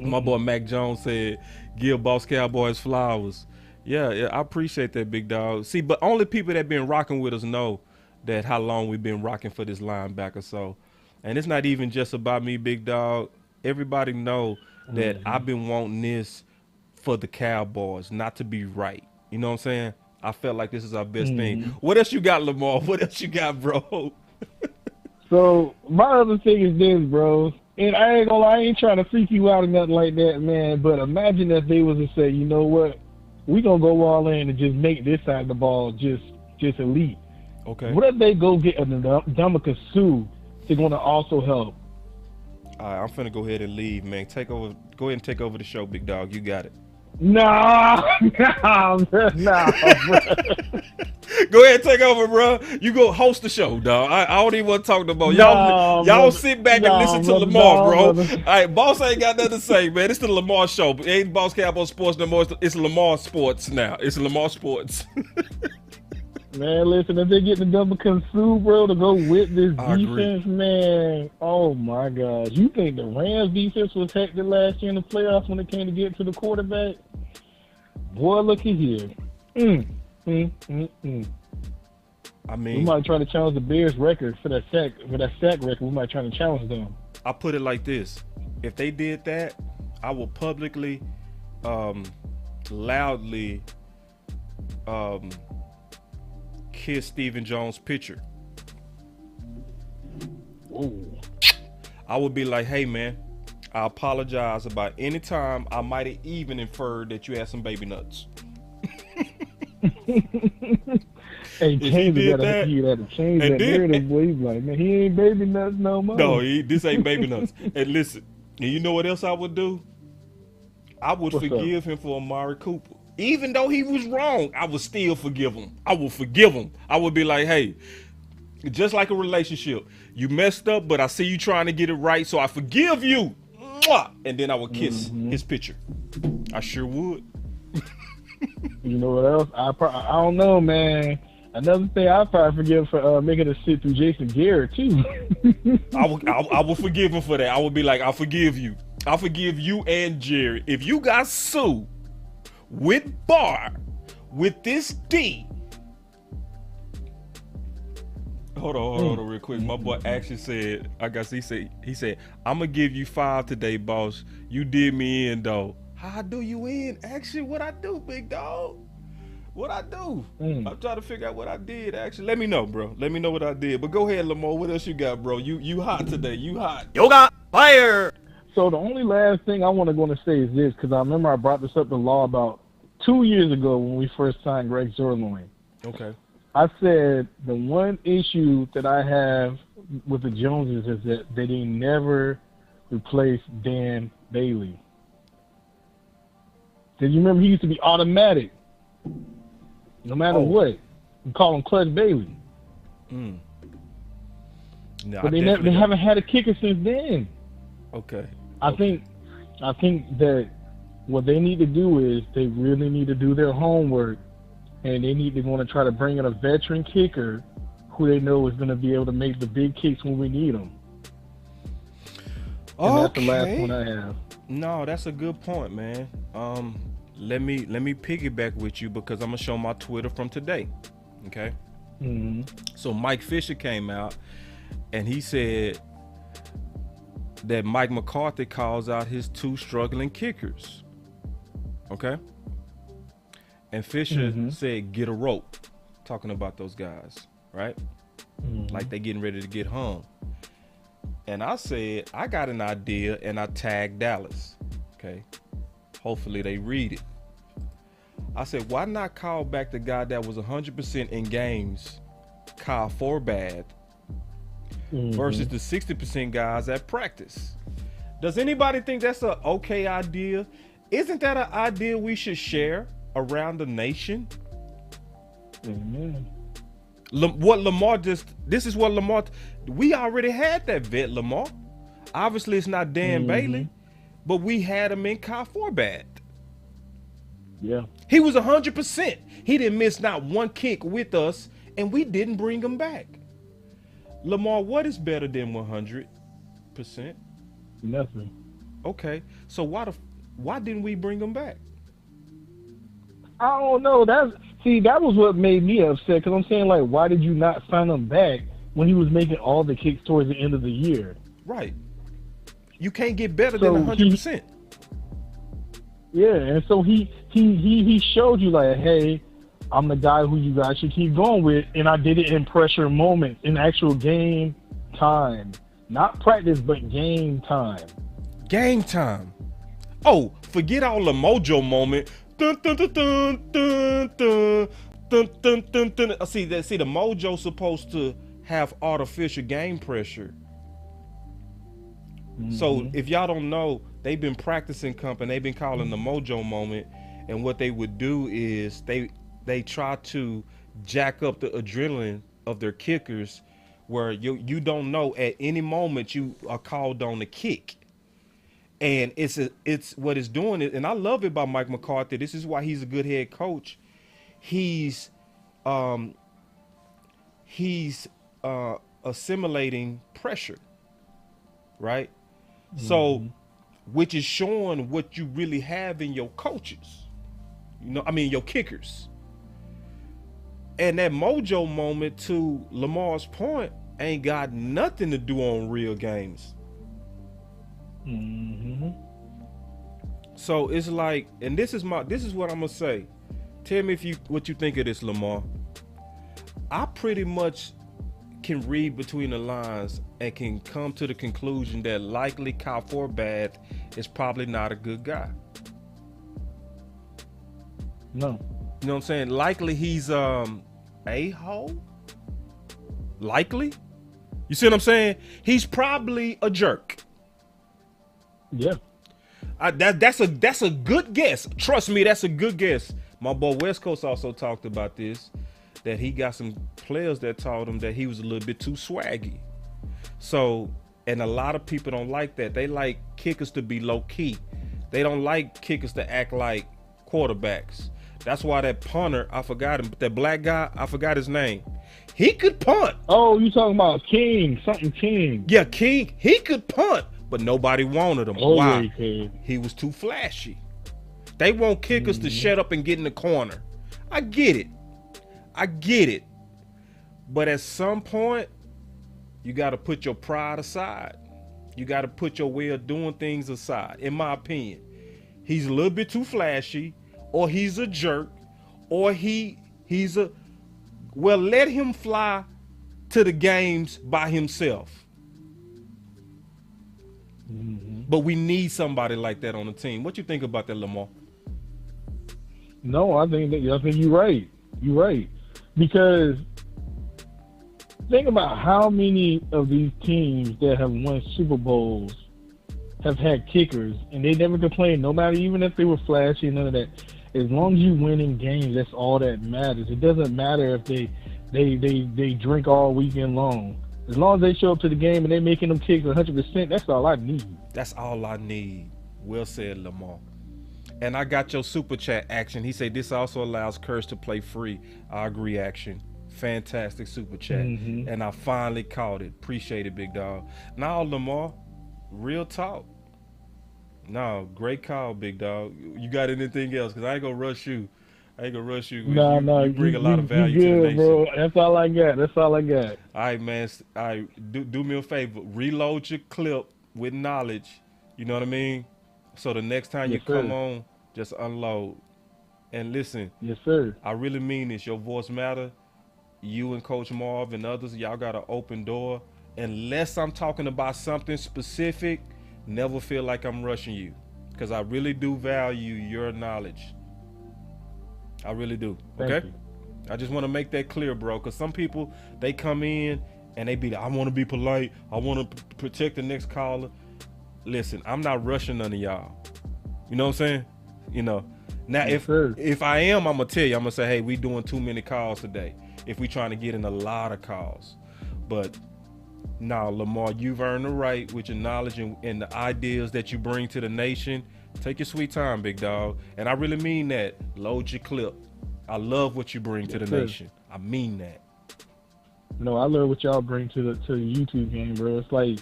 My boy Mac Jones said, give Boss Cowboys flowers. Yeah, I appreciate that, big dog. See, but only people that been rocking with us know that how long we've been rocking for this linebacker. So, and it's not even just about me, big dog. Everybody know that I've been wanting this for the Cowboys, not to be right. You know what I'm saying? I felt like this is our best thing. What else you got, Lamar? What else you got, bro? So my other thing is this, bro. And I ain't gonna lie, I ain't trying to freak you out or nothing like that, man. But imagine if they was to say, you know what, we gonna go all in and just make this side of the ball just elite. Okay. What if they go get a Ndamukong Suh to gonna also help? All right, I'm finna go ahead and leave, man. Take over. Go ahead and take over the show, big dog. You got it. Nah, bro. Go ahead and take over, bro. You go host the show, dog. I don't even want to talk no more. Y'all sit back and listen to Lamar, bro. All right, Boss ain't got nothing to say, man. It's the Lamar show. It ain't Boss Cowboy Sports no more. It's Lamar Sports now. It's Lamar Sports. Man, listen, if they get the Ndamukong Suh, bro, to go with this defense, man, oh my gosh. You think the Rams defense was hectic last year in the playoffs when it came to get to the quarterback? Boy, look at here. I mean, we might try to challenge the Bears record for that sack record. We might try to challenge them. I put it like this. If they did that, I will publicly, loudly, kiss Stephen Jones' picture. Ooh. I would be like, hey man, I apologize about any time I might have even inferred that you had some baby nuts. Hey, James had to change that narrative, boy. He's like, man, he ain't baby nuts no more. No, this ain't baby nuts. And listen, and you know what else I would do? I would forgive him for Amari Cooper. Even though he was wrong, I would still forgive him. I will forgive him. I would be like, hey, just like a relationship, you messed up, but I see you trying to get it right, so I forgive you. And then I would kiss his picture. I sure would. You know what else? I don't know, man. Another thing I probably forgive for making us sit through Jason Garrett too. I will forgive him for that. I would be like, I forgive you. I forgive you and Jerry. If you got sued with Barr, with this D. Hold on real quick. My boy actually said, he said, I'm gonna give you 5 today, boss. You did me in though. How I do you in? Actually, what I do, big dog? What I do? I'm trying to figure out what I did, actually. Let me know, bro. Let me know what I did. But go ahead, Lamar. What else you got, bro? You hot today. You hot. Yoga fire. So the only last thing I want to say is this, because I remember I brought this up in law about 2 years ago when we first signed Greg Zuerlein. Okay. I said the one issue that I have with the Joneses is that they never replaced Dan Bailey. Did you remember he used to be automatic? No matter what. You call him Clutch Bailey. No, but they haven't had a kicker since then. Okay. I think that what they need to do is they really need to do their homework, and they need to want to try to bring in a veteran kicker who they know is going to be able to make the big kicks when we need them. And that's the last one I have. No, that's a good point, man. Let me piggyback with you because I'm gonna show my Twitter from today. Okay. So Mike Fisher came out and he said that Mike McCarthy calls out his 2 struggling kickers. Okay. And Fisher said, get a rope, talking about those guys, right? Like they getting ready to get hung. And I said, I got an idea, and I tagged Dallas. Okay. Hopefully they read it. I said, why not call back the guy that was 100% in games, Kyle Forbad, versus the 60% guys at practice. Does anybody think that's an okay idea? Isn't that an idea we should share around the nation? Amen. This is what Lamar, we already had that vet, Lamar. Obviously, it's not Dan Bailey, but we had him in Kyle Forbat. Yeah. He was 100%. He didn't miss not one kick with us, and we didn't bring him back. Lamar, what is better than 100%? Nothing. Okay, so why didn't we bring him back? I don't know. That was what made me upset, because I'm saying, like, why did you not sign him back when he was making all the kicks towards the end of the year? Right. You can't get better than 100%. Yeah, and so he showed you, like, hey, I'm the guy who you guys should keep going with, and I did it in pressure moments, in actual game time. Not practice, but game time. Game time. Oh, forget all the mojo moment. Dun, dun, dun, dun, dun, dun, dun, dun, dun, dun. See, the mojo's supposed to have artificial game pressure. So if y'all don't know, they've been practicing company. They've been calling the mojo moment, and what they would do is they try to jack up the adrenaline of their kickers, where you don't know at any moment you are called on to kick. And it's what it's doing, and I love it about Mike McCarthy. This is why he's a good head coach. He's assimilating pressure, right? So, which is showing what you really have in your coaches, your kickers. And that mojo moment, to Lamar's point, ain't got nothing to do on real games. So it's like, and this is what I'm gonna say. Tell me what you think of this, Lamar. I pretty much can read between the lines and can come to the conclusion that likely Kyle Forbat is probably not a good guy. No. You know what I'm saying? Likely he's a-hole. Likely. You see what I'm saying? He's probably a jerk. Yeah. That's a good guess. Trust me, that's a good guess. My boy West Coast also talked about this, that he got some players that told him that he was a little bit too swaggy. So, and a lot of people don't like that. They like kickers to be low key. They don't like kickers to act like quarterbacks. That's why that punter, I forgot him, that black guy, I forgot his name. He could punt. Oh, you talking about King, something King. Yeah, King, he could punt, but nobody wanted him. Oh, Why? yeah, he was too flashy. They want kickers to shut up and get in the corner. I get it. But at some point, you got to put your pride aside. You got to put your way of doing things aside, in my opinion. He's a little bit too flashy, or he's a jerk, or he's a... Well, let him fly to the games by himself. But we need somebody like that on the team. What you think about that, Lamar? No, I think you're right. You're right. Because think about how many of these teams that have won Super Bowls have had kickers, and they never complain, no matter even if they were flashy, none of that. As long as you win in games, that's all that matters. It doesn't matter if they drink all weekend long. As long as they show up to the game and they're making them kicks 100%, that's all I need. That's all I need. Well said, Lamar. And I got your super chat action. He said this also allows Curse to play free. I agree, action. Fantastic super chat. And I finally caught it. Appreciate it, big dog. Now, Lamar, real talk. No, great call, big dog. You got anything else? Because I ain't going to rush you. No, you bring a lot of value to the nation. Bro. That's all I got. All right, man. Do me a favor. Reload your clip with knowledge. You know what I mean? So the next time you come on, just unload. And listen. Yes, sir. I really mean this. Your voice matter. You and Coach Marv and others, y'all got an open door. Unless I'm talking about something specific, never feel like I'm rushing you. Because I really do value your knowledge. I really do. Okay? Thank you. I just want to make that clear, bro. Because some people, they come in and they be like, I want to be polite. I want to protect the next caller. Listen, I'm not rushing none of y'all. You know what I'm saying? You know. Now, if I am, I'm going to tell you. I'm going to say, hey, we doing too many calls today. If we trying to get in a lot of calls. But now, Lamar, you've earned the right with your knowledge and the ideas that you bring to the nation. Take your sweet time, big dog. And I really mean that. Load your clip. I love what you bring to the nation. I mean that. No, I love what y'all bring to the YouTube game, bro. It's like,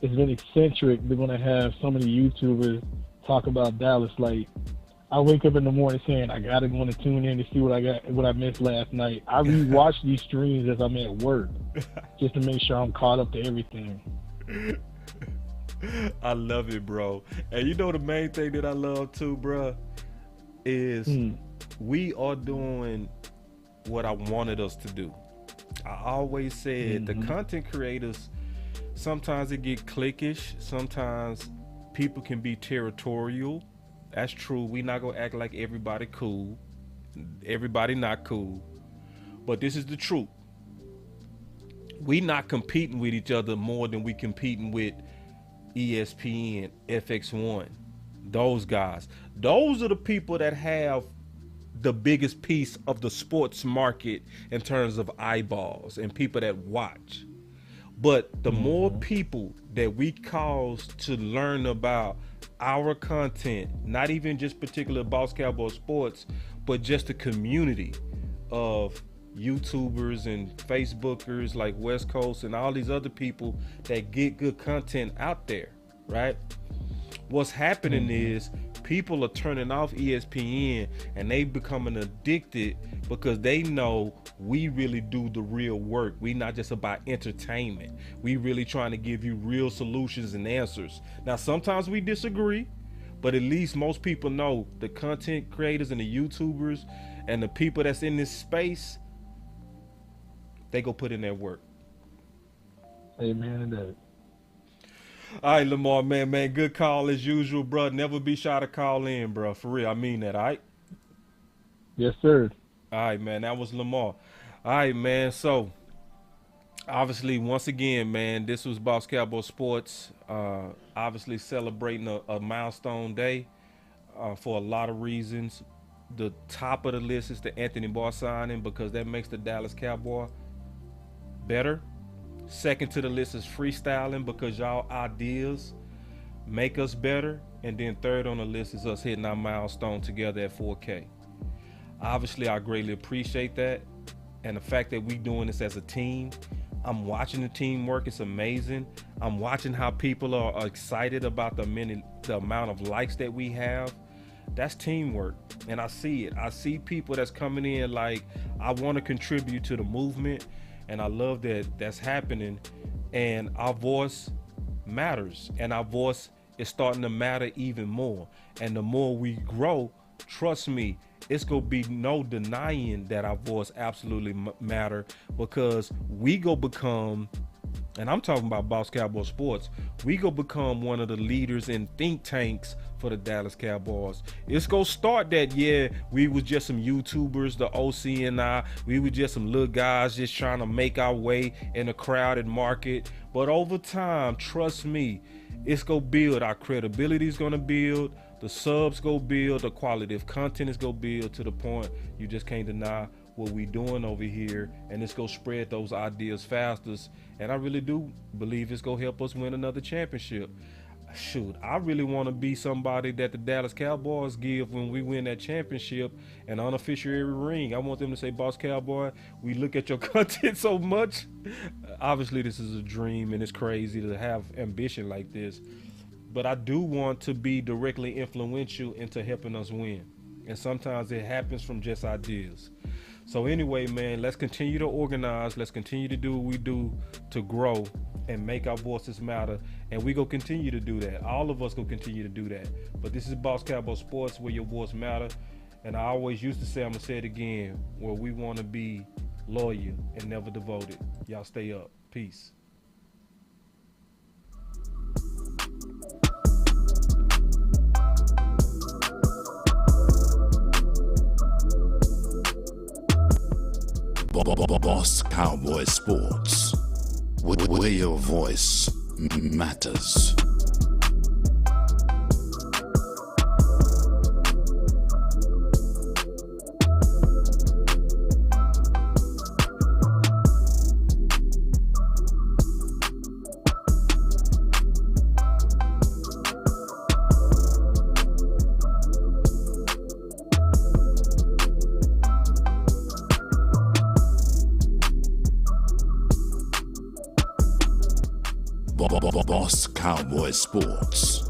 it's been eccentric. They're going to have so many YouTubers talk about Dallas. Like, I wake up in the morning saying, I got to go and tune in to see what I missed last night. I rewatch these streams as I'm at work just to make sure I'm caught up to everything. I love it, bro. And you know the main thing that I love too, bro, is we are doing what I wanted us to do. I always said the content creators, sometimes it get cliquish. Sometimes people can be territorial. That's true. We not gonna act like everybody cool. Everybody not cool. But this is the truth. We not competing with each other more than we competing with ESPN, FX1. Those guys. Those are the people that have the biggest piece of the sports market in terms of eyeballs and people that watch. But the more people that we cause to learn about our content, not even just particular Boss Cowboy Sports, but just the community of YouTubers and Facebookers like West Coast and all these other people that get good content out there, right? What's happening is people are turning off ESPN and they becoming addicted because they know we really do the real work. We not just about entertainment. We really trying to give you real solutions and answers. Now, sometimes we disagree, but at least most people know the content creators and the YouTubers and the people that's in this space, they go put in their work. Amen to that. All right, Lamar, man, good call as usual, bro. Never be shy to call in, bro. For real, I mean that, all right? Yes, sir. All right, man, that was Lamar. All right, man, so obviously, once again, man, this was Boss Cowboy Sports, obviously celebrating a milestone day for a lot of reasons. The top of the list is the Anthony Barr signing because that makes the Dallas Cowboy better. Second to the list is freestyling because y'all ideas make us better. And then third on the list is us hitting our milestone together at 4K. Obviously, I greatly appreciate that. And the fact that we doing this as a team. I'm watching the team work. It's amazing. I'm watching how people are excited about the amount of likes that we have. That's teamwork. And I see it. I see people that's coming in like, I want to contribute to the movement. And I love that that's happening. And our voice matters. And our voice is starting to matter even more. And the more we grow, trust me, it's going to be no denying that our voice absolutely matter, because we go become, and I'm talking about Boss Cowboy Sports, we go become one of the leaders in think tanks for the Dallas Cowboys. It's going to start that, yeah, we was just some YouTubers, the OC and I, we were just some little guys just trying to make our way in a crowded market. But over time, trust me, it's going to build. Our credibility is going to build. The subs go build, the quality of content is go build to the point you just can't deny what we doing over here, and it's gonna spread those ideas faster. And I really do believe it's gonna help us win another championship. Shoot, I really want to be somebody that the Dallas Cowboys give when we win that championship, an unofficial ring. I want them to say, Boss Cowboy, we look at your content so much. Obviously, this is a dream, and it's crazy to have ambition like this. But I do want to be directly influential into helping us win. And sometimes it happens from just ideas. So anyway, man, let's continue to organize. Let's continue to do what we do to grow and make our voices matter. And we go continue to do that. All of us go continue to do that. But this is Boss Cowboy Sports, where your voice matter. And I always used to say, I'm going to say it again, where we want to be loyal and never devoted. Y'all stay up. Peace. Boss Cowboy Sports. where your voice matters. Boss Cowboy Sports.